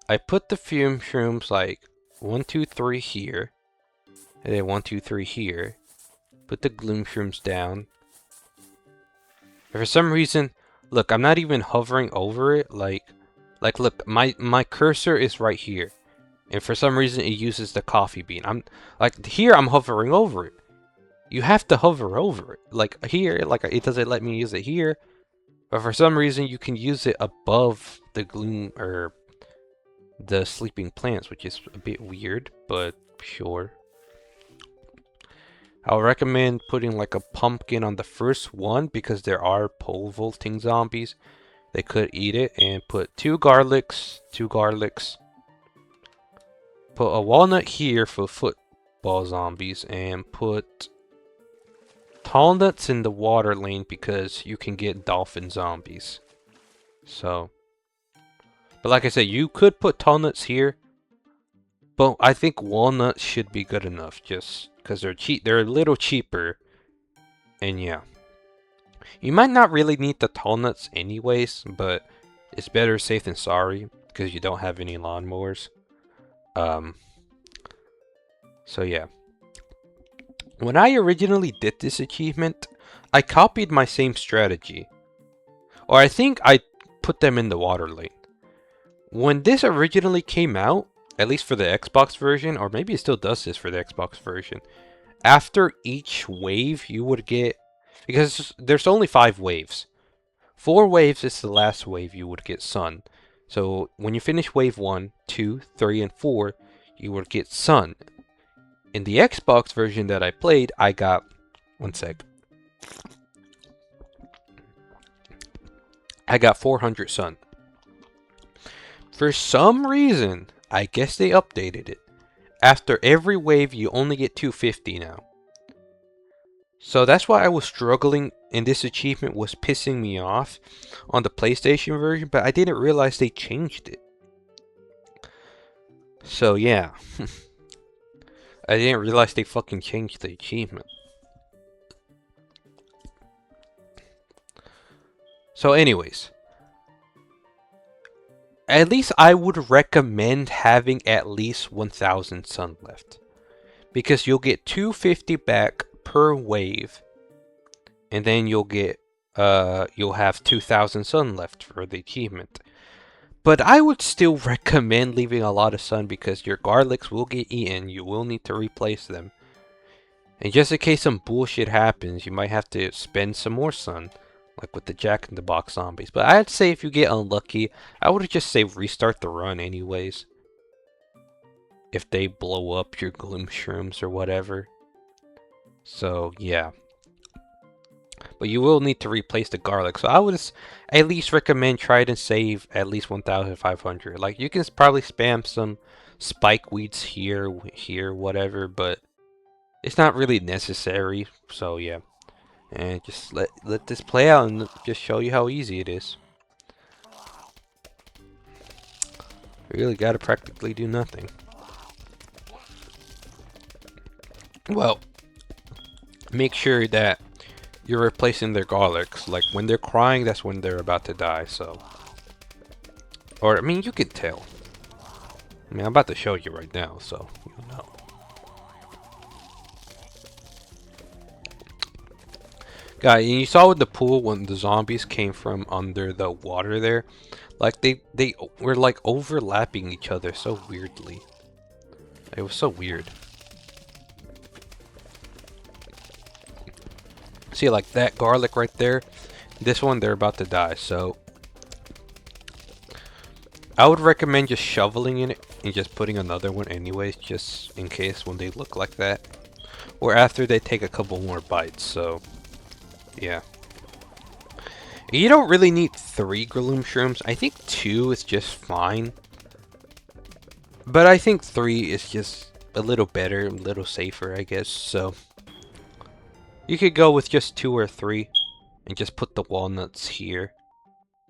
I put the fume shrooms like 1, 2, 3 here, and then 1, 2, 3 here. Put the gloom shrooms down. And for some reason, look, I'm not even hovering over it. Like look, my cursor is right here, and for some reason it uses the coffee bean. I'm like here, I'm hovering over it. You have to hover over it. Like here, like it doesn't let me use it here, but for some reason you can use it above the gloom or the sleeping plants, which is a bit weird, but sure. I'll recommend putting like a pumpkin on the first one because there are pole vaulting zombies. They could eat it, and put 2 garlics. Put a walnut here for football zombies, and put tall nuts in the water lane because you can get dolphin zombies. So, but like I said, you could put tall nuts here, but I think walnuts should be good enough just because they're cheap. They're a little cheaper, and yeah. You might not really need the tall nuts anyways, but it's better safe than sorry because you don't have any lawnmowers. So yeah. When I originally did this achievement, I copied my same strategy. Or I think I put them in the water lane. When this originally came out, at least for the Xbox version, or maybe it still does this for the Xbox version, after each wave you would get, because there's only 5 waves. 4 waves is the last wave you would get sun. So when you finish wave 1, 2, 3, and 4, you would get sun. In the Xbox version that I played, I got, one sec, I got 400 sun. For some reason, I guess they updated it. After every wave, you only get 250 now. So that's why I was struggling, and this achievement was pissing me off on the PlayStation version, but I didn't realize they changed it. So yeah. I didn't realize they fucking changed the achievement. So anyways, at least I would recommend having at least 1000 sun left, because you'll get 250 back per wave, and then you'll have 2000 sun left for the achievement. But I would still recommend leaving a lot of sun, because your garlics will get eaten. You will need to replace them. And just in case some bullshit happens, you might have to spend some more sun, like with the Jack-in-the-Box zombies. But I'd say if you get unlucky, I would just say restart the run anyways, if they blow up your gloom shrooms or whatever. So yeah. But you will need to replace the garlic. So I would at least recommend try to save at least 1,500. Like, you can probably spam some spike weeds here, whatever, but it's not really necessary. So yeah. And just let this play out and just show you how easy it is. Really gotta practically do nothing. Well, make sure that you're replacing their garlics. Like, when they're crying, that's when they're about to die, so. Or, I mean, you can tell. I mean, I'm about to show you right now, so you know. Guy, you saw with the pool when the zombies came from under the water there? Like, they were, like, overlapping each other so weirdly. It was so weird. See, like that garlic right there, this one, they're about to die, so I would recommend just shoveling in it and just putting another one anyways, just in case when they look like that, or after they take a couple more bites. So yeah, you don't really need 3 gloom shrooms. I think 2 is just fine, but I think 3 is just a little better, a little safer, I guess. So you could go with just 2 or 3 and just put the walnuts here.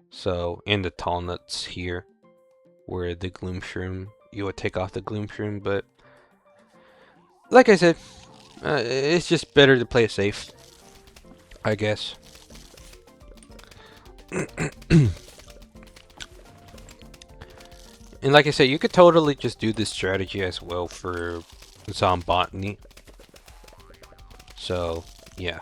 So, and the tall nuts here, where the gloom shroom, you would take off the gloom shroom. But like I said, it's just better to play it safe, I guess. And like I said, you could totally just do this strategy as well for Zombotany. So yeah.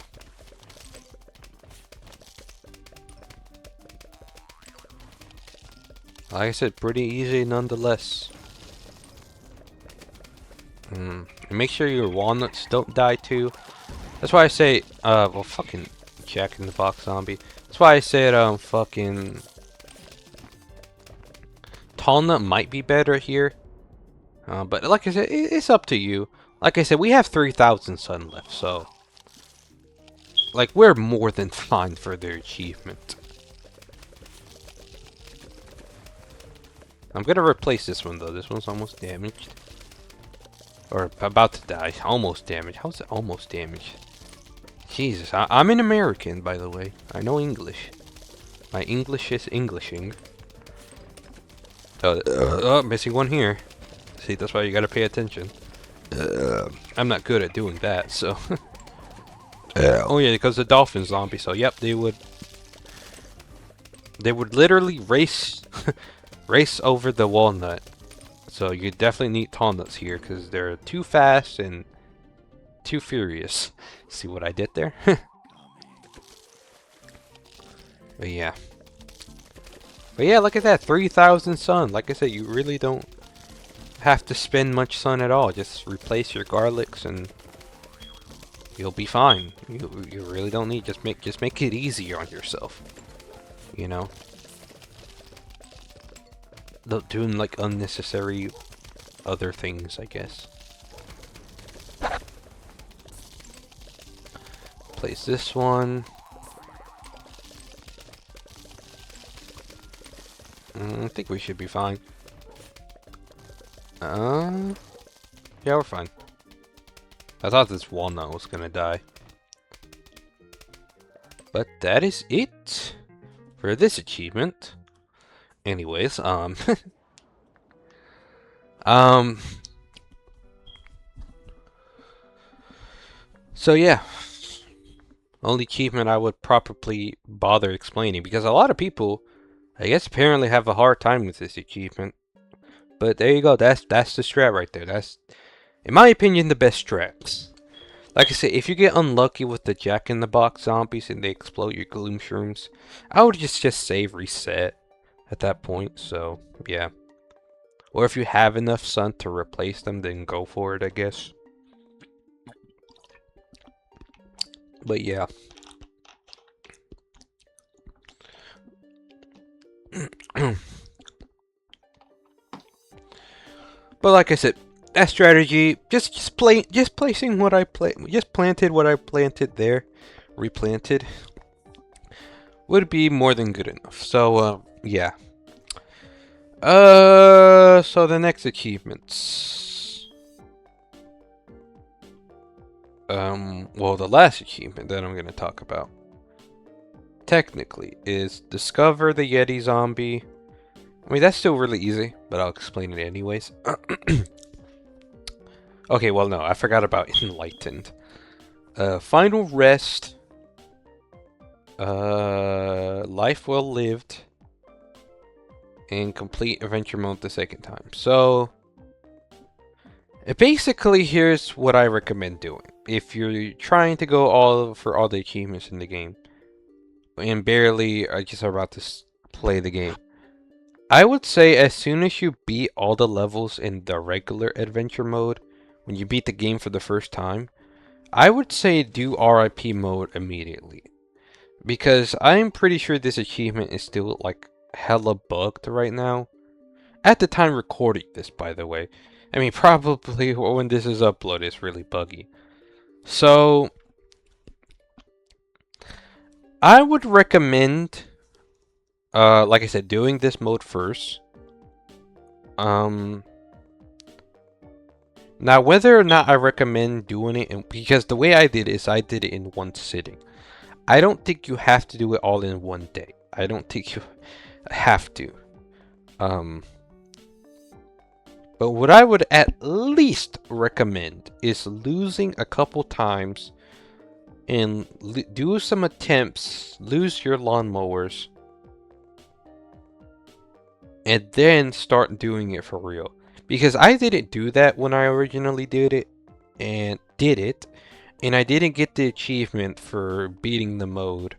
Like I said, pretty easy nonetheless. And make sure your walnuts don't die too. That's why I say, well, fucking Jack-in-the-Box zombie. That's why I said, fucking tall nut might be better here. But like I said, it's up to you. Like I said, we have 3,000 sun left, so like, we're more than fine for their achievement. I'm gonna replace this one though. This one's almost damaged. Or about to die. Almost damaged. How's it almost damaged? Jesus, I'm an American, by the way. I know English. My English is Englishing. Oh, missing one here. See, that's why you gotta pay attention. I'm not good at doing that, so. Oh yeah, because the dolphin zombie. So yep, they would literally race over the walnut. So you definitely need tall nuts here because they're too fast and too furious. See what I did there? But yeah. But yeah, look at that, 3,000 sun. Like I said, you really don't have to spend much sun at all. Just replace your garlics and you'll be fine. You really don't need, just make it easier on yourself. You know? Not doing like unnecessary other things, I guess. Place this one. I think we should be fine. Yeah, we're fine. I thought this walnut was gonna die. But that is it for this achievement. Anyways, so yeah. Only achievement I would probably bother explaining, because a lot of people, I guess, apparently have a hard time with this achievement. But there you go, that's the strat right there. That's, in my opinion, the best strats. Like I said, if you get unlucky with the Jack-in-the-Box zombies and they explode your gloom shrooms, I would just save reset at that point, so yeah. Or if you have enough sun to replace them, then go for it, I guess. But yeah. But like I said, that strategy, just placing what I planted what I planted there, replanted, would be more than good enough. So yeah. So the next achievements. Well, the last achievement that I'm gonna talk about, technically, is discover the Yeti zombie. I mean, that's still really easy, but I'll explain it anyways. Okay, well, no, I forgot about enlightened. Final rest. Life well lived. And complete adventure mode the second time. So, basically, here's what I recommend doing. If you're trying to go for all the achievements in the game, and barely are just about to play the game, I would say as soon as you beat all the levels in the regular adventure mode, when you beat the game for the first time, I would say do RIP mode immediately. Because I'm pretty sure this achievement is still like hella bugged right now. At the time recording this, by the way. I mean, probably when this is uploaded, it's really buggy. So, I would recommend, like I said, doing this mode first. Now, whether or not I recommend doing it, because the way I did is I did it in one sitting. I don't think you have to do it all in one day. I don't think you have to. But what I would at least recommend is losing a couple times and do some attempts, lose your lawnmowers, and then start doing it for real. Because I didn't do that when I originally did it, and I didn't get the achievement for beating the mode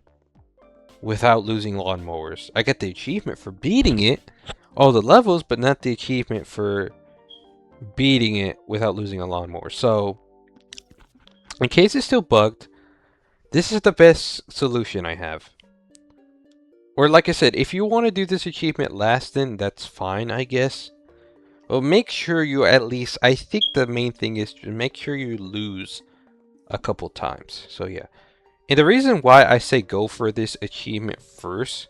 without losing lawnmowers. I got the achievement for beating it, all the levels, but not the achievement for beating it without losing a lawnmower. So, in case it's still bugged, this is the best solution I have. Or like I said, if you want to do this achievement last, then that's fine, I guess. Well, make sure you at least, I think the main thing is to make sure you lose a couple times. So yeah. And the reason why I say go for this achievement first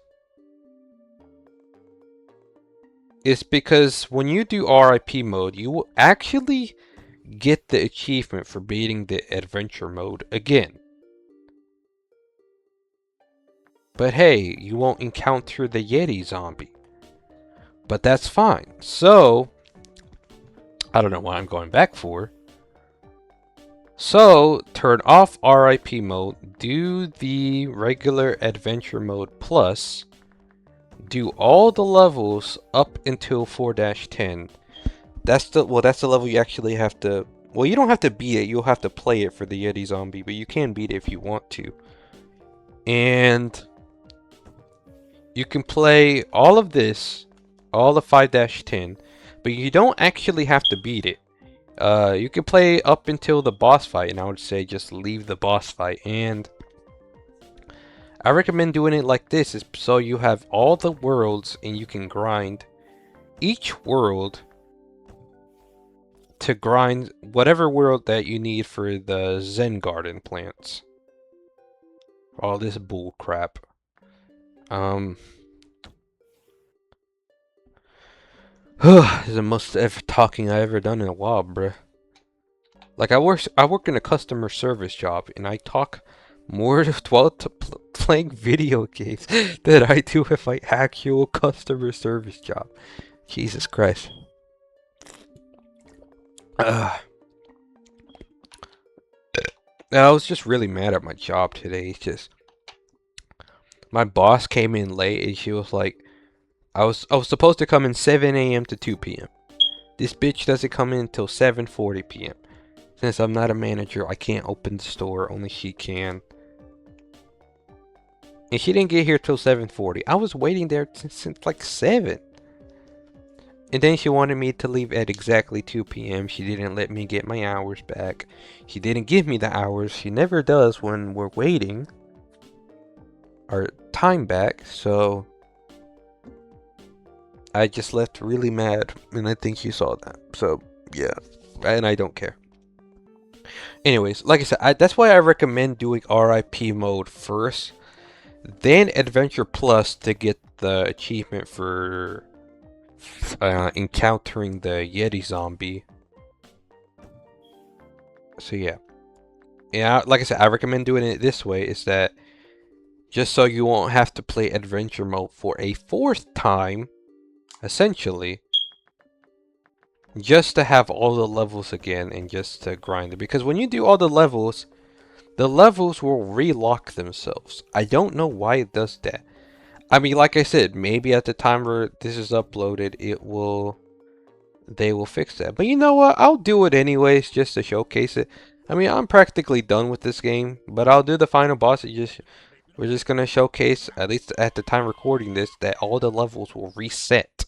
is because when you do RIP mode, you will actually get the achievement for beating the adventure mode again. But hey, you won't encounter the Yeti zombie. But that's fine. So, I don't know why I'm going back for. So, turn off RIP mode, do the regular adventure mode plus, do all the levels up until 4-10. That's the level you actually have to, well, you don't have to beat it, you'll have to play it for the Yeti zombie, but you can beat it if you want to. And You can play all of this, all of 5-10, but you don't actually have to beat it. You can play up until the boss fight, and I would say just leave the boss fight. And I recommend doing it like this, is so you have all the worlds and you can grind each world to grind whatever world that you need for the Zen Garden plants. All this bull crap. This is the most ever talking I ever done in a while, bruh. Like I work in a customer service job, and I talk more while playing video games than I do with my actual customer service job. Jesus Christ. I was just really mad at my job today. It's just my boss came in late, and she was like, I was supposed to come in 7 a.m. to 2 p.m. This bitch doesn't come in until 7:40 p.m. Since I'm not a manager, I can't open the store. Only she can. And she didn't get here till 7:40. I was waiting there since like 7. And then she wanted me to leave at exactly 2 p.m. She didn't let me get my hours back. She didn't give me the hours. She never does when we're waiting. Our time back. So I just left really mad. And I think she saw that. So yeah. And I don't care. Anyways, like I said, that's why I recommend doing RIP mode first. Then Adventure Plus to get the achievement for encountering the Yeti zombie. So yeah. Yeah, like I said, I recommend doing it this way, is that just so you won't have to play Adventure mode for a 4th time, essentially. Just to have all the levels again and just to grind it. Because when you do all the levels will relock themselves. I don't know why it does that. I mean, like I said, maybe at the time where this is uploaded, they will fix that. But you know what? I'll do it anyways, just to showcase it. I mean, I'm practically done with this game, but I'll do the final boss. We're just gonna showcase, at least at the time recording this, that all the levels will reset.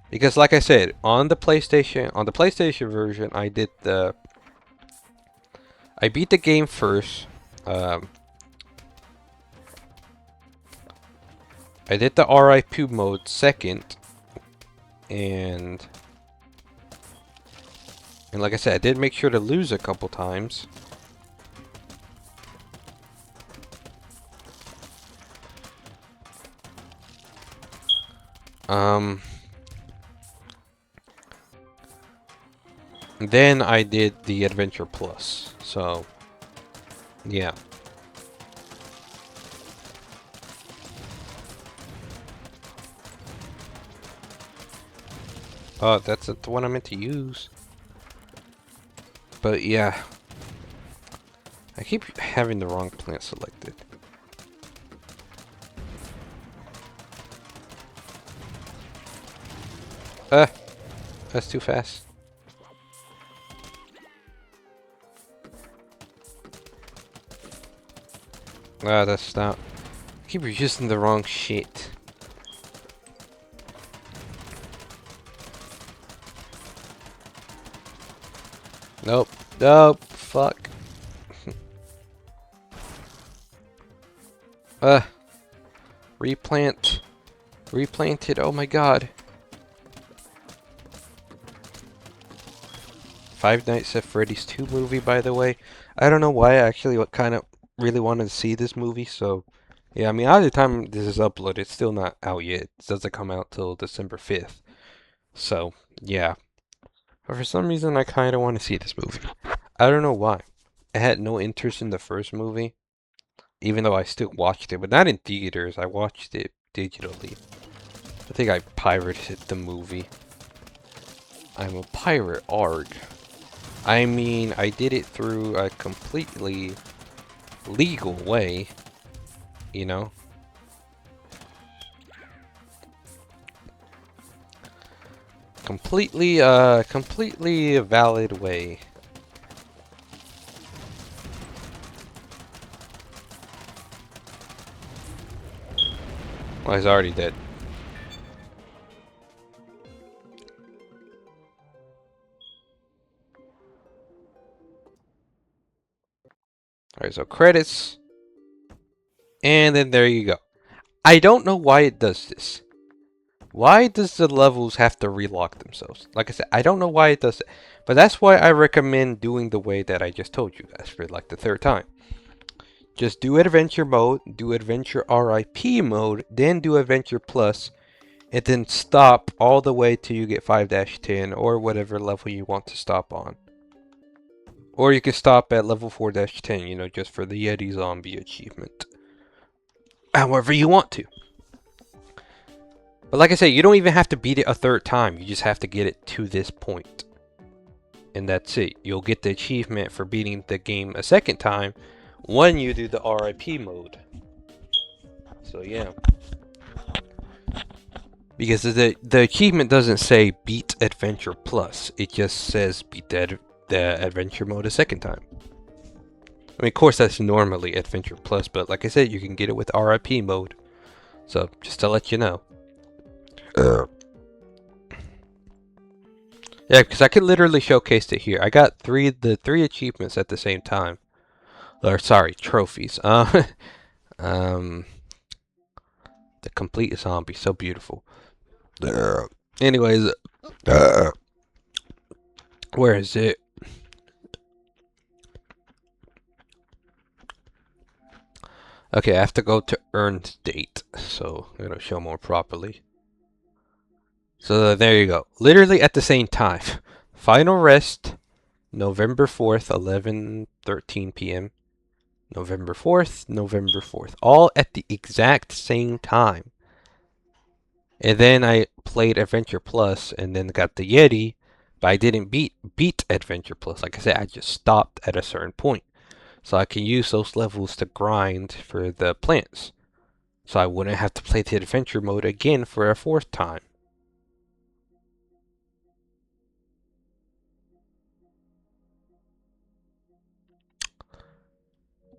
Because like I said, on the PlayStation version, I beat the game first. I did the RIP mode second, and like I said, I did make sure to lose a couple times. Then I did the Adventure Plus. So, yeah. Oh, that's the one I meant to use. But yeah. I keep having the wrong plant selected. That's too fast. Ah, that's not. I keep using the wrong shit. Nope. Nope. Fuck. Replant. Replanted. Oh my god. Five Nights at Freddy's 2 movie, by the way. I don't know why. I actually kind of really wanted to see this movie, so yeah. I mean, by the time this is uploaded, it's still not out yet. It doesn't come out till December 5th. So yeah. But for some reason, I kind of want to see this movie. I don't know why. I had no interest in the first movie, even though I still watched it, but not in theaters. I watched it digitally. I think I pirated the movie. I'm a pirate, arg. I mean, I did it through a completely legal way, you know? Completely a valid way. Oh, he's already dead. Alright, so credits. And then there you go. I don't know why it does this. Why does the levels have to relock themselves? Like I said, I don't know why it does it. But that's why I recommend doing the way that I just told you guys for like the third time. Just do adventure mode, do adventure RIP mode, then do adventure plus, and then stop all the way till you get 5-10 or whatever level you want to stop on. Or you can stop at level 4-10, you know, just for the Yeti zombie achievement. However you want to. But like I said, you don't even have to beat it a third time. You just have to get it to this point. And that's it. You'll get the achievement for beating the game a second time when you do the RIP mode. So yeah. Because the achievement doesn't say beat adventure plus. It just says beat the adventure mode a second time. I mean, of course that's normally adventure plus, but like I said, you can get it with RIP mode. So just to let you know. Yeah, because I could literally showcase it here. I got the three achievements at the same time. Or sorry, trophies. The complete zombie, so beautiful. Anyways, where is it? Okay, I have to go to earned date, so it'll show more properly. So there you go. Literally at the same time. Final rest, November 4th, 11:13 p.m. November 4th, November 4th. All at the exact same time. And then I played Adventure Plus and then got the Yeti, but I didn't beat Adventure Plus. Like I said, I just stopped at a certain point. So I can use those levels to grind for the plants. So I wouldn't have to play the adventure mode again for a fourth time.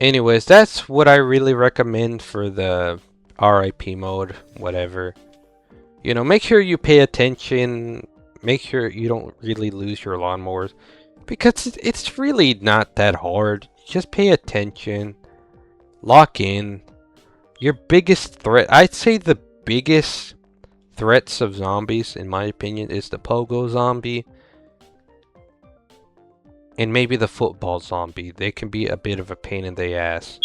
Anyways, that's what I really recommend for the RIP mode, whatever. You know, make sure you pay attention. Make sure you don't really lose your lawnmowers. Because it's really not that hard. Just pay attention. Lock in. Your biggest threat, I'd say the biggest threats of zombies, in my opinion, is the pogo zombie. And maybe the football zombie. They can be a bit of a pain in the ass.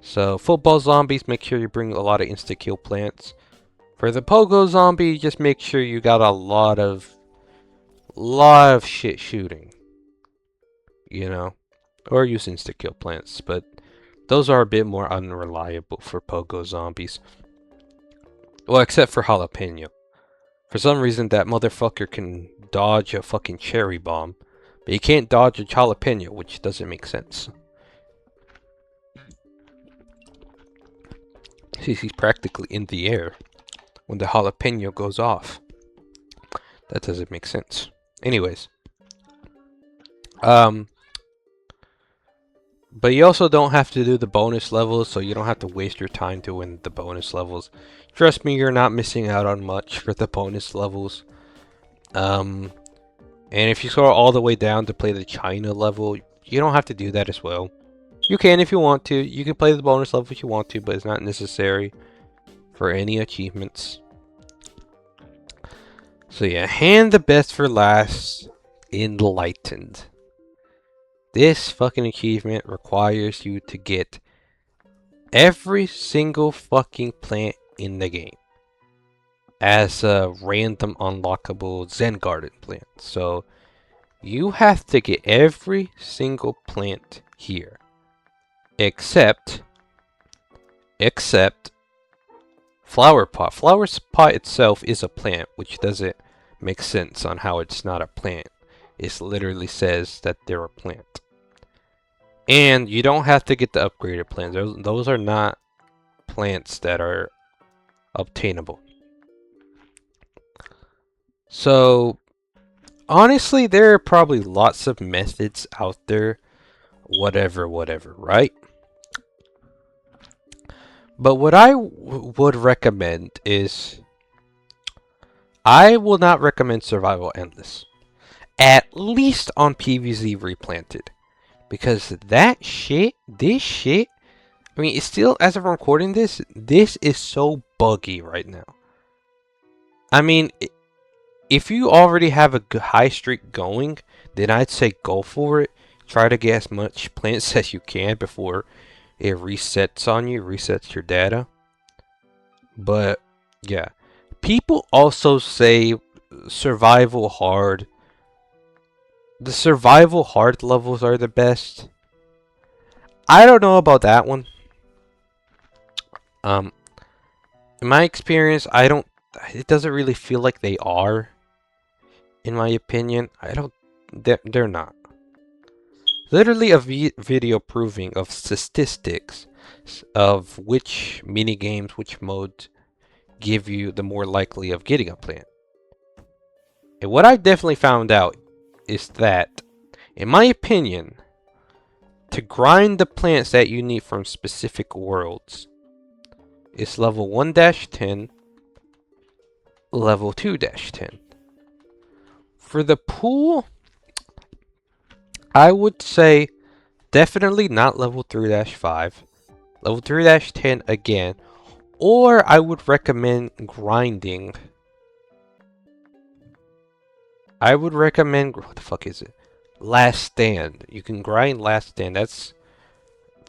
So, football zombies, make sure you bring a lot of insta-kill plants. For the pogo zombie, just make sure you got a lot of shit shooting. You know? Or use insta-kill plants, but those are a bit more unreliable for pogo zombies. Well, except for jalapeno. For some reason, that motherfucker can dodge a fucking cherry bomb. But he can't dodge a jalapeno, which doesn't make sense. He's practically in the air when the jalapeno goes off. That doesn't make sense. Anyways. But you also don't have to do the bonus levels, so you don't have to waste your time doing the bonus levels. Trust me, you're not missing out on much for the bonus levels. And if you scroll all the way down to play the China level, you don't have to do that as well. You can if you want to. You can play the bonus level if you want to, but it's not necessary for any achievements. So yeah, hand the best for last, Enlightened. This fucking achievement requires you to get every single fucking plant in the game as a random unlockable Zen Garden plant. So you have to get every single plant here except flower pot. Flower pot itself is a plant, which doesn't make sense on how it's not a plant. It literally says that they're a plant. And you don't have to get the upgraded plants. Those are not plants that are obtainable. So, honestly, there are probably lots of methods out there. Whatever, right? But what I would recommend is I will not recommend Survival Endless. At least on PvZ Replanted. Because that shit, this shit, I mean, it's still, as of recording this, this is so buggy right now. I mean, if you already have a high streak going, then I'd say go for it. Try to get as much plants as you can before it resets on you, resets your data. But yeah, people also say survival hard. The survival hard levels are the best. I don't know about that one. Um, in my experience, I don't. It doesn't really feel like they are. In my opinion, I don't. They're not. Literally a video proving of statistics of which mini games, which modes give you the more likely of getting a plant. And what I've definitely found out is that, in my opinion, to grind the plants that you need from specific worlds is level 1-10, level 2-10. For the pool, I would say definitely not level 3-5. Level 3-10 again. Or I would recommend grinding. I would recommend, what the fuck is it? Last Stand. You can grind Last Stand. That's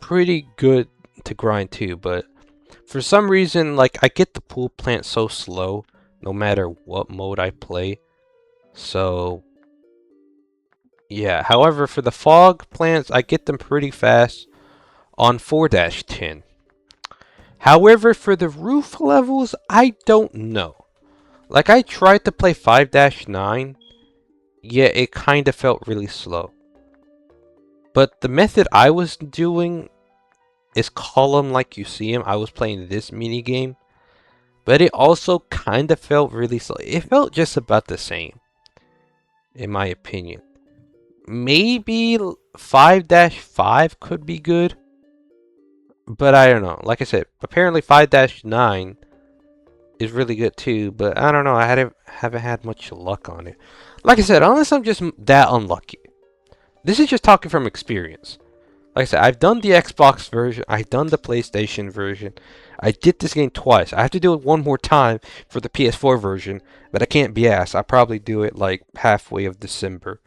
pretty good to grind too, but for some reason, like, I get the pool plant so slow no matter what mode I play. So yeah, however, for the fog plants, I get them pretty fast on 4-10. However, for the roof levels, I don't know. Like, I tried to play 5-9, yet it kind of felt really slow. But the method I was doing is column like you see him. I was playing this mini game, but it also kind of felt really slow. It felt just about the same, in my opinion. Maybe 5-5 could be good, but I don't know. Like I said, apparently 5-9 is really good too, but I don't know. I haven't had much luck on it. Like I said, unless I'm just that unlucky. This is just talking from experience. Like I said, I've done the Xbox version. I've done the PlayStation version. I did this game twice. I have to do it one more time for the PS4 version, but I can't be asked. I'll probably do it like halfway of December.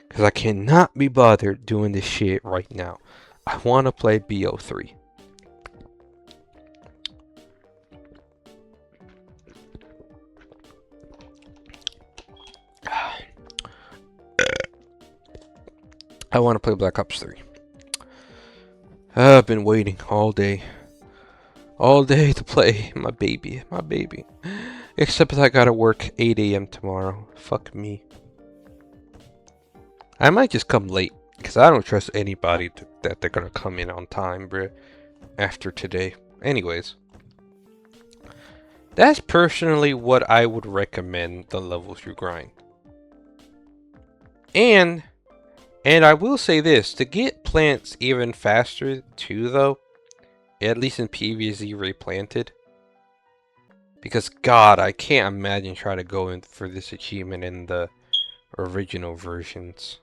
Because I cannot be bothered doing this shit right now. I want to play BO3. I want to play Black Ops 3. I've been waiting all day. All day to play my baby. My baby. Except I gotta work 8 a.m. tomorrow. Fuck me. I might just come late. Because I don't trust anybody that they're gonna come in on time, bruh. After today. Anyways. That's personally what I would recommend the levels you grind. And I will say this. To get plants even faster too, though. At least in PvZ Replanted. Because, God, I can't imagine trying to go in for this achievement in the original versions.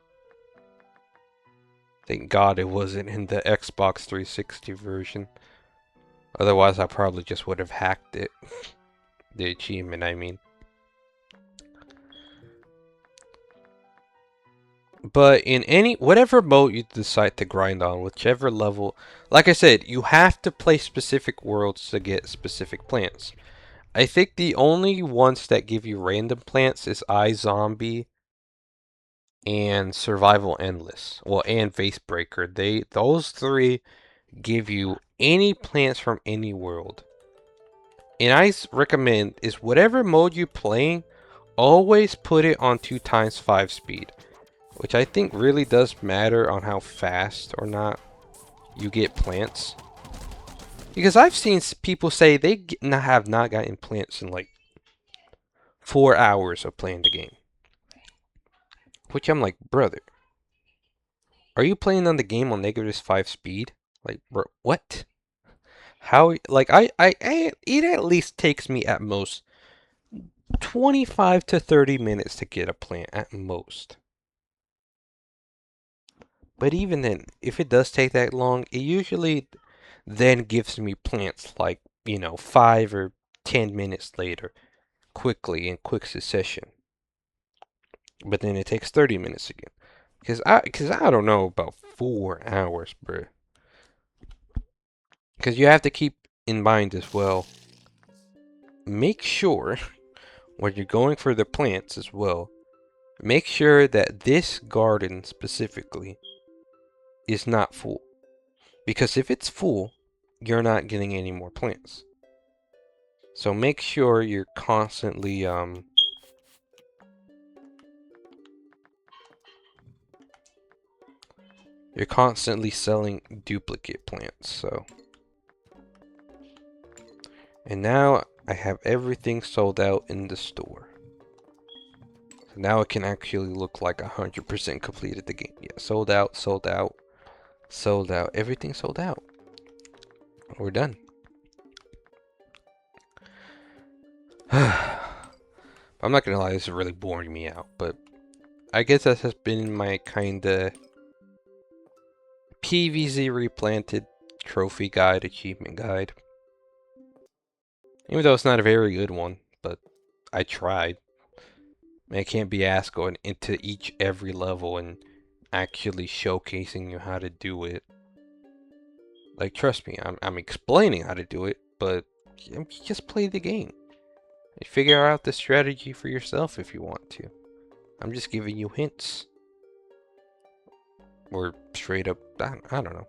Thank God it wasn't in the Xbox 360 version. Otherwise, I probably just would have hacked it. The achievement, I mean. But in whatever mode you decide to grind on, whichever level, like I said, you have to play specific worlds to get specific plants. I think the only ones that give you random plants is iZombie and Survival Endless. Well, and Facebreaker. Those three give you any plants from any world. And I recommend is whatever mode you're playing, always put it on 2x5 speed. Which I think really does matter on how fast or not you get plants. Because I've seen people say they have not gotten plants in like 4 hours of playing the game. Which I'm like, brother, are you playing on the game on -5 speed? Like, bro, what? How, like, it at least takes me at most 25 to 30 minutes to get a plant at most. But even then, if it does take that long, it usually then gives me plants like, 5 or 10 minutes later, quickly in quick succession. But then it takes 30 minutes again. Cause I don't know about 4 hours, bro. Cause you have to keep in mind as well. Make sure when you're going for the plants as well, make sure that this garden specifically is not full. Because if it's full, you're not getting any more plants. So make sure you're constantly selling duplicate plants. So, and now I have everything sold out in the store. So now it can actually look like 100% completed the game. Yeah, sold out, sold out, sold out. Everything sold out. We're done. I'm not gonna lie, this is really boring me out, but I guess that has been my kinda PVZ replanted trophy guide, achievement guide. Even though it's not a very good one, but I tried. I can't be asked going into every level and actually showcasing you how to do it. Like, trust me, I'm explaining how to do it, but you just play the game. Figure out the strategy for yourself if you want to. I'm just giving you hints. Or straight up, I don't know.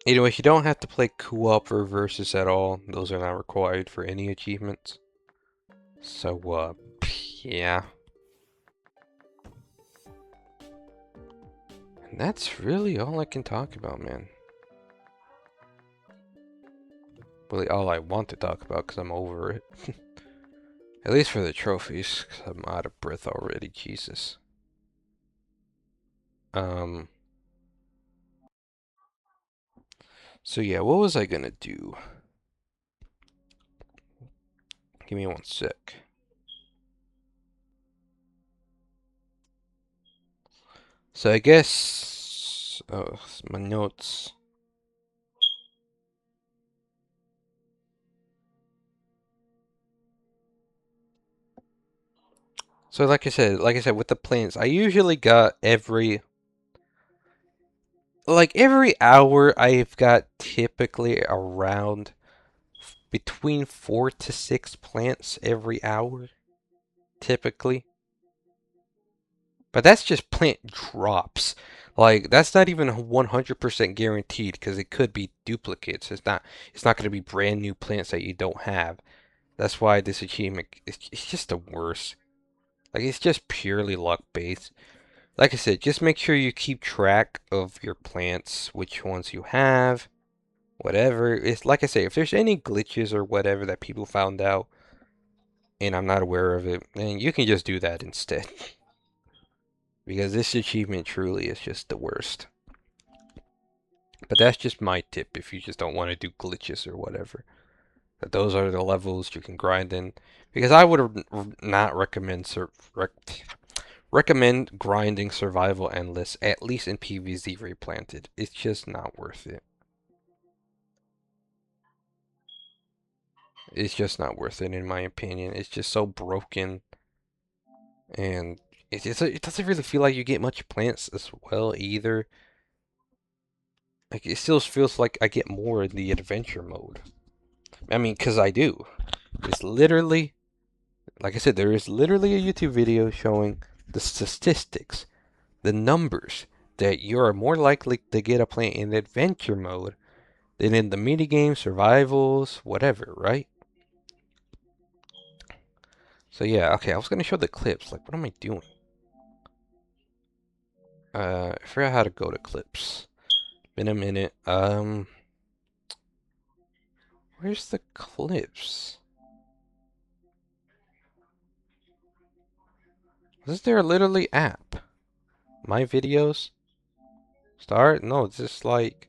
Anyway, you don't have to play co-op or versus at all. Those are not required for any achievements. So, yeah. And that's really all I can talk about, man. Really all I want to talk about, because I'm over it. At least for the trophies, because I'm out of breath already, Jesus. So yeah, what was I gonna do? Give me one sec. So I guess, oh, my notes. So like I said, with the plants, I usually got every hour I've got typically around between 4 to 6 plants every hour, typically. But that's just plant drops. Like, that's not even 100% guaranteed because it could be duplicates. It's not going to be brand new plants that you don't have. That's why this achievement it's just the worst. Like, it's just purely luck based. Like I said, just make sure you keep track of your plants, which ones you have, whatever. It's like I say, if there's any glitches or whatever that people found out and I'm not aware of it, then you can just do that instead. Because this achievement truly is just the worst. But that's just my tip if you just don't want to do glitches or whatever. But those are the levels you can grind in. Because I would not recommend grinding survival endless, at least in PvZ replanted. It's just not worth it. It's just not worth it in my opinion. It's just so broken, and it doesn't really feel like you get much plants as well either. Like, it still feels like I get more in the adventure mode. I mean, because I do. It's literally, like I said, there is literally a YouTube video showing the statistics, the numbers, that you are more likely to get a plant in adventure mode than in the minigame, survivals, whatever, right? So yeah, okay, I was gonna show the clips. Like, what am I doing? I forgot how to go to clips. Been a minute. Where's the clips? Is there literally app? My videos? Start? No, it's just like...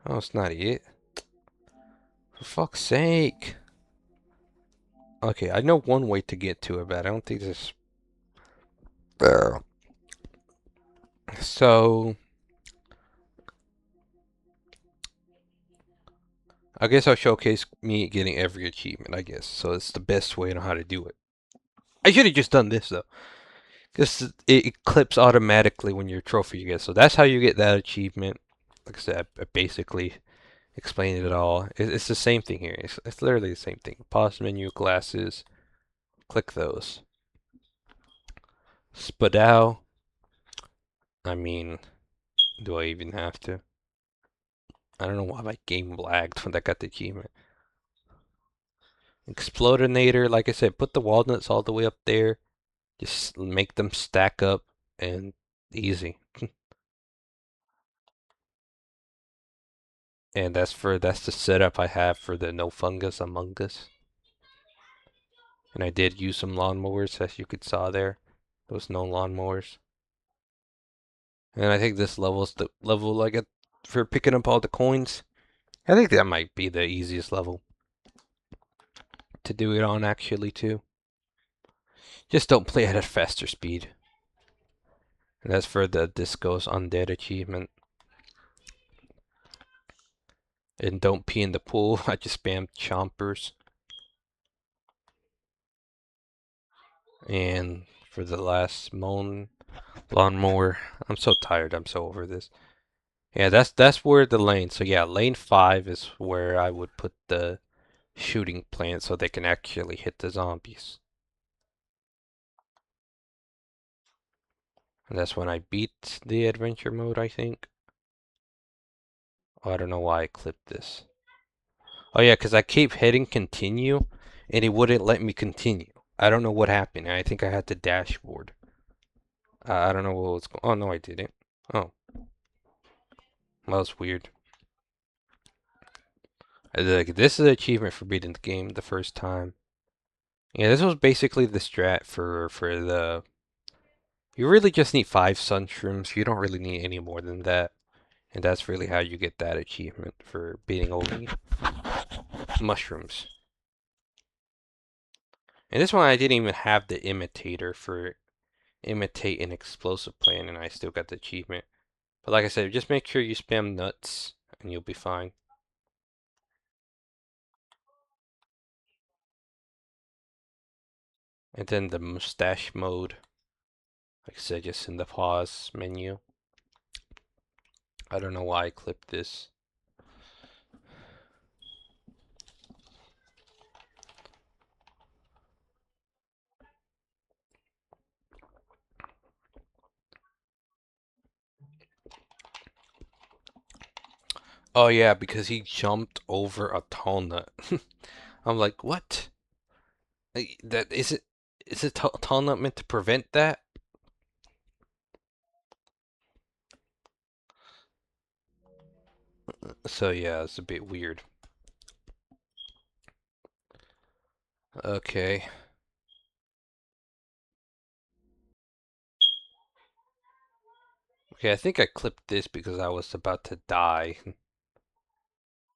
Oh, it's not it. For fuck's sake. Okay, I know one way to get to it, but I don't think this... There. So... I guess I'll showcase me getting every achievement, I guess. So it's the best way on how to do it. I should have just done this, though. Because it clips automatically when your trophy you get. So that's how you get that achievement. Like I said, I basically explained it all. It's the same thing here. It's literally the same thing. Pause menu, glasses, click those. Spadao. I mean, do I even have to? I don't know why my game lagged when I got the achievement. Explodinator, like I said, put the walnuts all the way up there. Just make them stack up and easy. And that's the setup I have for the no fungus among us. And I did use some lawnmowers, as you could saw there. Those no lawnmowers. And I think this level's the level I get for picking up all the coins. I think that might be the easiest level to do it on, actually, too. Just don't play at a faster speed. And that's for the Disco's Undead achievement. And don't pee in the pool. I just spammed chompers. And for the last lawnmower, I'm so tired. I'm so over this. Yeah, that's where the lane. So yeah, lane 5 is where I would put the shooting plant so they can actually hit the zombies. And that's when I beat the adventure mode, I think. Oh, I don't know why I clipped this. Oh yeah, because I keep hitting continue, and it wouldn't let me continue. I don't know what happened. I think I had the dashboard. I don't know what was going. Oh no, I didn't. Oh, that was weird. Like, this is an achievement for beating the game the first time. Yeah, this was basically the strat for the. You really just need 5 sunshrooms. You don't really need any more than that. And that's really how you get that achievement for beating only mushrooms. And this one I didn't even have the imitator for imitate an explosive plan, and I still got the achievement. But like I said, just make sure you spam nuts and you'll be fine. And then the mustache mode, like I said, just in the pause menu. I don't know why I clipped this. Oh yeah, because he jumped over a tall nut. I'm like, what? That is it? Is a tall nut meant to prevent that? So yeah, it's a bit weird. Okay. Okay, I think I clipped this because I was about to die.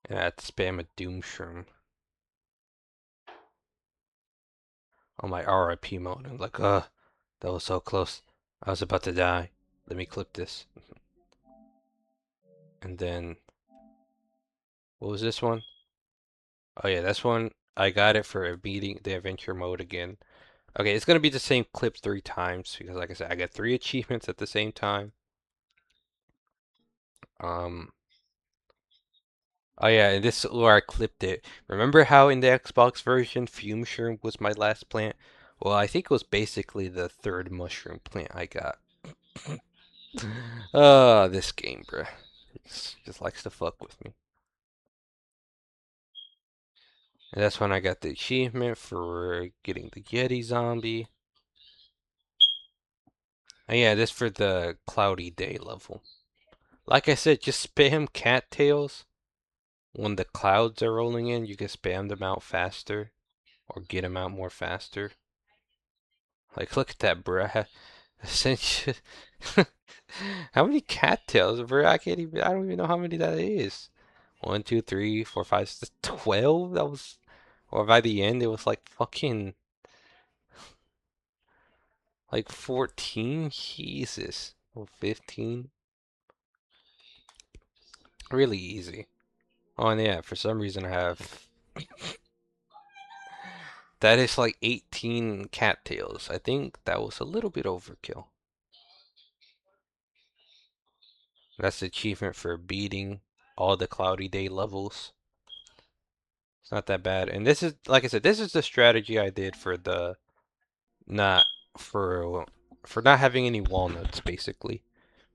And I had to spam a doom shroom on my RIP mode. I'm like, ugh, that was so close. I was about to die. Let me clip this. And then, what was this one? Oh yeah, this one, I got it for beating the adventure mode again. Okay, it's gonna be the same clip 3 times because like I said, I got 3 achievements at the same time. Um, oh yeah, and this is where I clipped it. Remember how in the Xbox version, Fume Shroom was my last plant? Well, I think it was basically the 3rd mushroom plant I got. This game, bruh. It just likes to fuck with me. And that's when I got the achievement for getting the Yeti zombie. And yeah, this for the cloudy day level. Like I said, just spam cattails. When the clouds are rolling in, you can spam them out faster. Or get them out more faster. Like, look at that, bruh. Essentially, how many cattails, bro? I can't even. I don't even know how many that is. One, two, three, four, five, six, 12. That was, or by the end, it was like fucking like 14. Jesus, oh, 15. Really easy. Oh, and yeah, for some reason I have that is like 18 cattails. I think that was a little bit overkill. That's the achievement for beating all the cloudy day levels. It's not that bad. And this is, like I said, this is the strategy I did for the not for not having any walnuts, basically,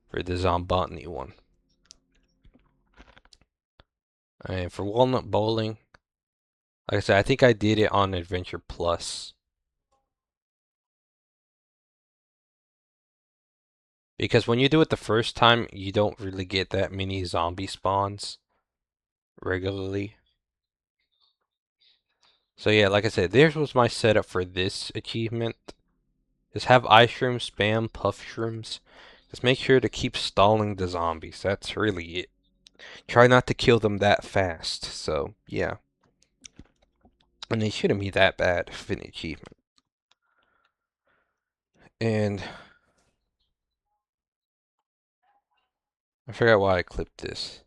for the Zombotany one. And for Walnut Bowling, like I said, I think I did it on Adventure Plus. Because when you do it the first time, you don't really get that many zombie spawns regularly. So yeah, like I said, this was my setup for this achievement. Just have ice shrooms, spam puff shrooms. Just make sure to keep stalling the zombies. That's really it. Try not to kill them that fast. So yeah. And they shouldn't be that bad for an achievement. And I forgot why I clipped this.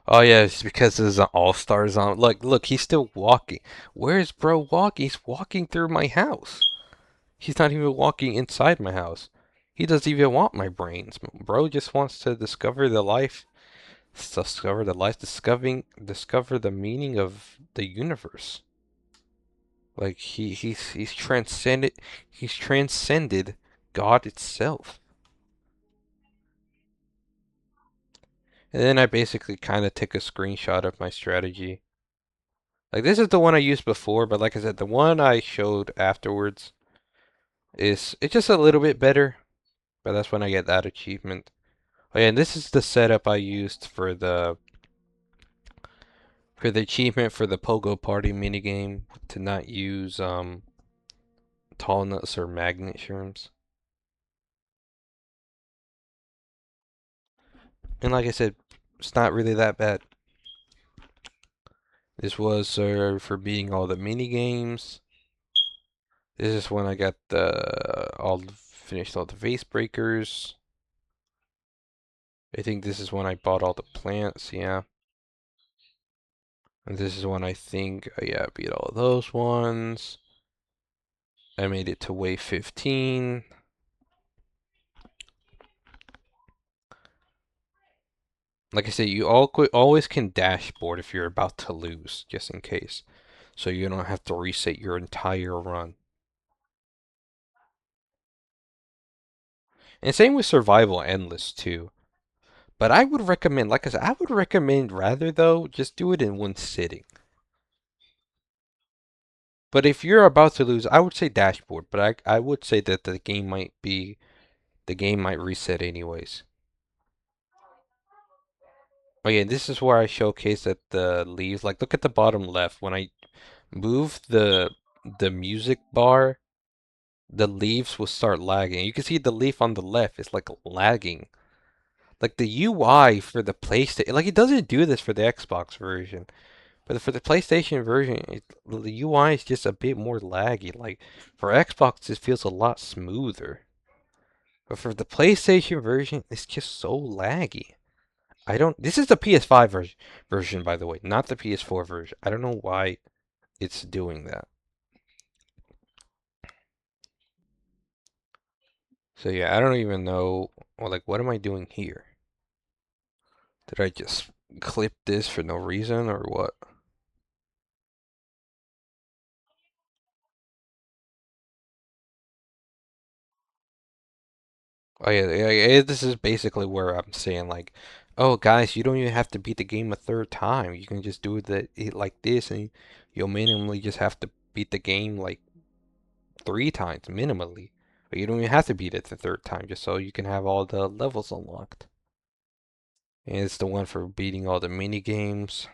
Oh yeah, it's because there's an all-star zombie. Look, he's still walking. Where's bro walking? He's walking through my house. He's not even walking inside my house. He doesn't even want my brains. Bro just wants to discover the life, discover the meaning of the universe. Like he's transcended. He's transcended God itself. And then I basically kind of took a screenshot of my strategy. Like this is the one I used before, but like I said, the one I showed afterwards is it's just a little bit better. But that's when I get that achievement. Oh yeah, and this is the setup I used for the achievement for the Pogo Party minigame to not use tall nuts or magnet shrooms. And like I said, it's not really that bad. This was for beating all the mini games. This is when I got finished all the vase breakers. I think this is when I bought all the plants, yeah. And this is when I think, yeah, I beat all those ones. I made it to wave 15. Like I said, you always can dashboard if you're about to lose, just in case. So you don't have to reset your entire run. And same with Survival Endless too. But I would recommend, like I said, I would recommend rather though, just do it in one sitting. But if you're about to lose, I would say dashboard, but I would say that the game might reset anyways. Oh yeah, this is where I showcase that the leaves, like look at the bottom left. When I move the music bar, the leaves will start lagging. You can see the leaf on the left is like lagging. Like the UI for the PlayStation, like it doesn't do this for the Xbox version, but for the PlayStation version, the UI is just a bit more laggy. Like for Xbox, it feels a lot smoother, but for the PlayStation version, it's just so laggy. I don't. This is the PS5 version, by the way, not the PS4 version. I don't know why it's doing that. So yeah, I don't even know. Well, like, what am I doing here? Did I just clip this for no reason or what? Oh yeah, this is basically where I'm saying like, oh guys, you don't even have to beat the game a third time. You can just do it like this, and you'll minimally just have to beat the game like 3 times minimally. But you don't even have to beat it the third time, just so you can have all the levels unlocked. And it's the one for beating all the mini games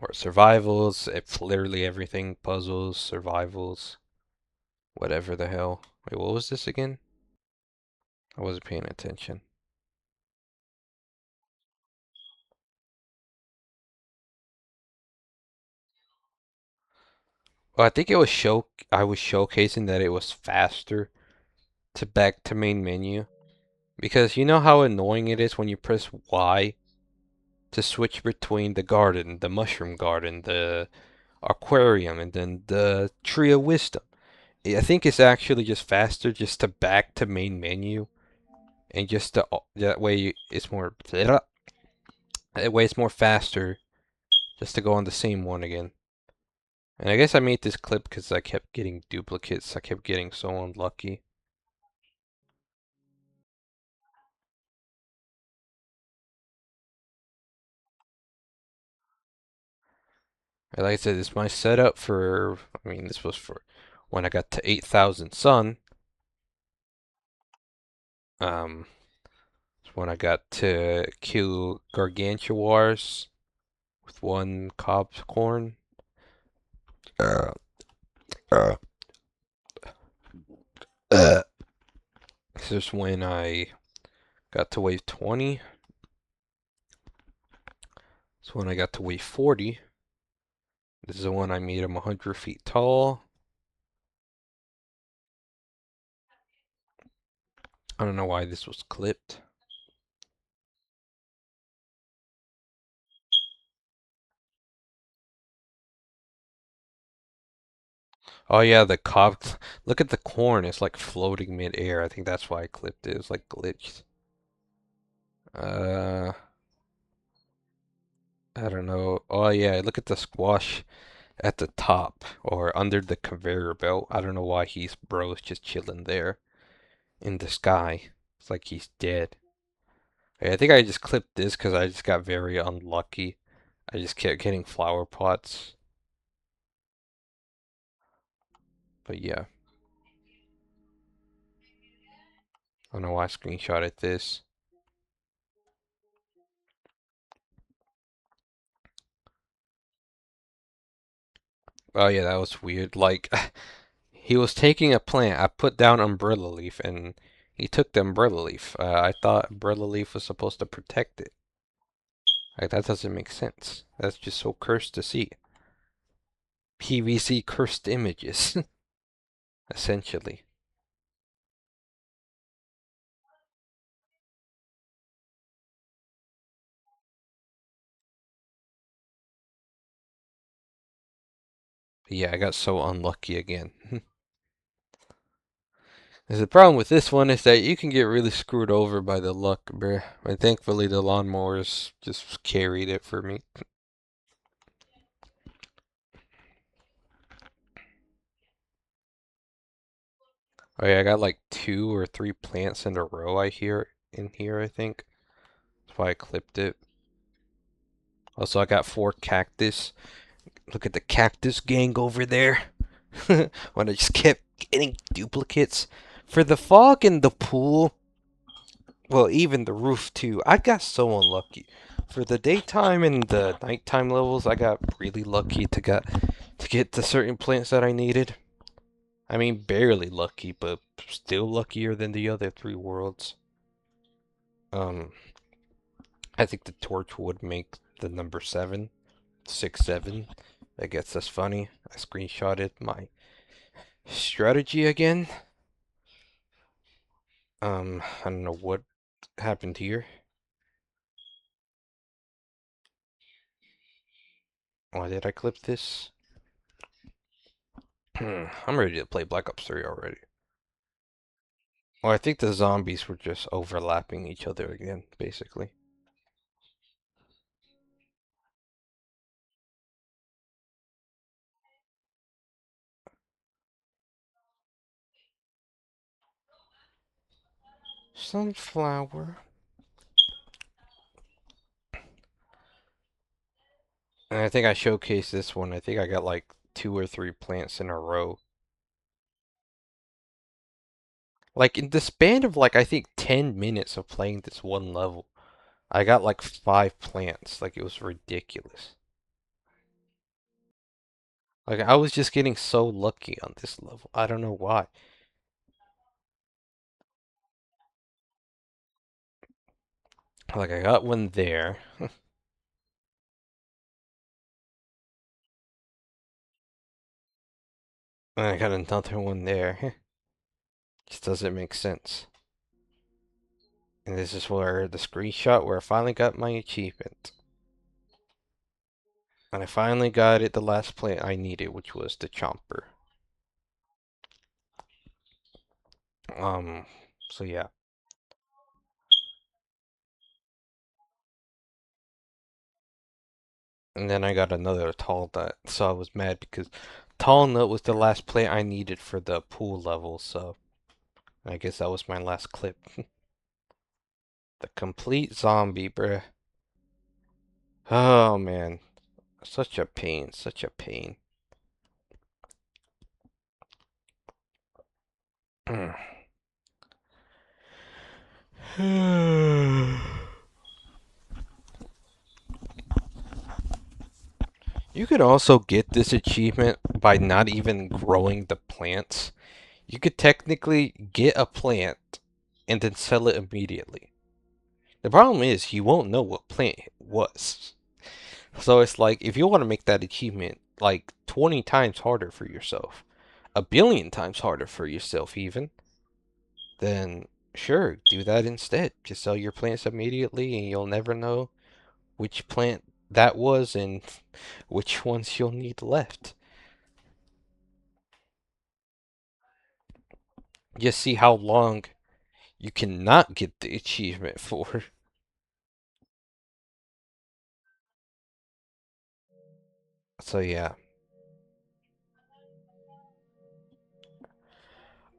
or survivals. It's literally everything: puzzles, survivals, whatever the hell. Wait, what was this again? I wasn't paying attention. Well, I think it was I was showcasing that it was faster to back to main menu. Because you know how annoying it is when you press Y to switch between the garden, the mushroom garden, the aquarium, and then the tree of wisdom. I think it's actually just faster just to back to main menu and just to, that way it's more that way it's more faster just to go on the same one again. And I guess I made this clip because I kept getting duplicates. I kept getting so unlucky. And like I said, this is my setup for. I mean, this was for when I got to 8,000 sun. Um, when I got to kill gargantuars with one cob corn. Uh, uh, this is when I got to wave 20. This is when I got to wave 40. This is the one I made him 100 feet tall. I don't know why this was clipped. Oh yeah, the cob. Look at the corn. It's like floating mid-air. I think that's why I clipped it. It's like glitched. Uh, I don't know. Oh yeah, look at the squash at the top or under the conveyor belt. I don't know why he's bro's just chilling there in the sky. It's like he's dead. I think I just clipped this because I just got very unlucky. I just kept getting flower pots. But yeah, I don't know why I screenshotted this. Oh yeah, that was weird. Like he was taking a plant. I put down umbrella leaf and he took the umbrella leaf. I thought umbrella leaf was supposed to protect it. Like that doesn't make sense. That's just so cursed to see. PVC cursed images, essentially. But yeah, I got so unlucky again. The problem with this one is that you can get really screwed over by the luck, bruh. But thankfully the lawnmowers just carried it for me. Oh yeah, I got like 2 or 3 plants in a row I hear in here, I think. That's why I clipped it. Also, I got 4 cactus. Look at the cactus gang over there. When I just kept getting duplicates. For the fog in the pool, well, even the roof too, I got so unlucky. For the daytime and the nighttime levels, I got really lucky to get the certain plants that I needed. I mean, barely lucky, but still luckier than the other 3 worlds. Um, I think the torch would make the number 7, 6, 7. I guess that's funny. I screenshotted my strategy again. I don't know what happened here. Why did I clip this? I'm ready to play Black Ops 3 already. Well, I think the zombies were just overlapping each other again, basically. Sunflower. And I think I showcased this one. I think I got like 2 or 3 plants in a row. Like in the span of like I think 10 minutes of playing this one level, I got like 5 plants. Like it was ridiculous. Like I was just getting so lucky on this level. I don't know why. Like I got one there, and I got another one there. Just doesn't make sense. And this is where the screenshot where I finally got my achievement. And I finally got it the last plant I needed, which was the chomper. Um, so yeah. And then I got another tall nut, so I was mad because tall nut was the last plant I needed for the pool level, so I guess that was my last clip. The complete zombie, bruh. Oh man, such a pain, such a pain. You could also get this achievement by not even growing the plants. You could technically get a plant and then sell it immediately. The problem is you won't know what plant it was. So it's like if you want to make that achievement like 20 times harder for yourself, a billion times harder for yourself even, then sure, do that instead. Just sell your plants immediately and you'll never know which plant that was and which ones you'll need left. Just see how long you cannot get the achievement for. So yeah,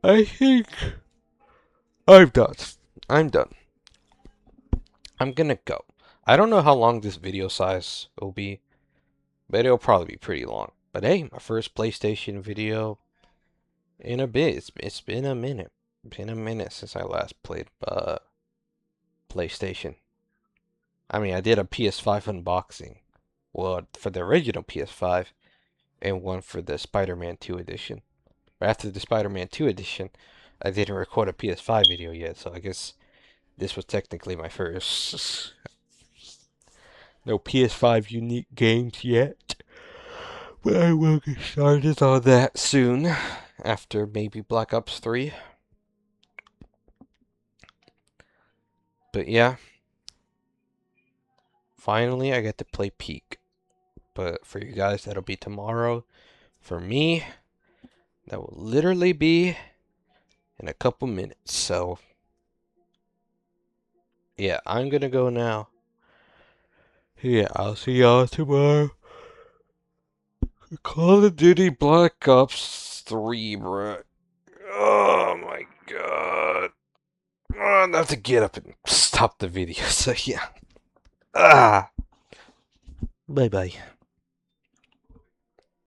I think I'm done. I'm done. I'm gonna go. I don't know how long this video size will be, but it'll probably be pretty long. But hey, my first PlayStation video in a bit. It's been a minute. It's been a minute since I last played PlayStation. I mean, I did a PS5 unboxing. Well, for the original PS5 and one for the Spider-Man 2 edition. But after the Spider-Man 2 edition, I didn't record a PS5 video yet, so I guess this was technically my first. No PS5 unique games yet. But I will get started on that soon. After maybe Black Ops 3. But yeah, finally I get to play Peak. But for you guys, that'll be tomorrow. For me, that will literally be in a couple minutes. So, yeah, I'm gonna go now. Yeah, I'll see y'all tomorrow. Call of Duty Black Ops 3, bruh. Oh my god. Oh, I have to get up and stop the video. So, yeah. Ah. Bye bye.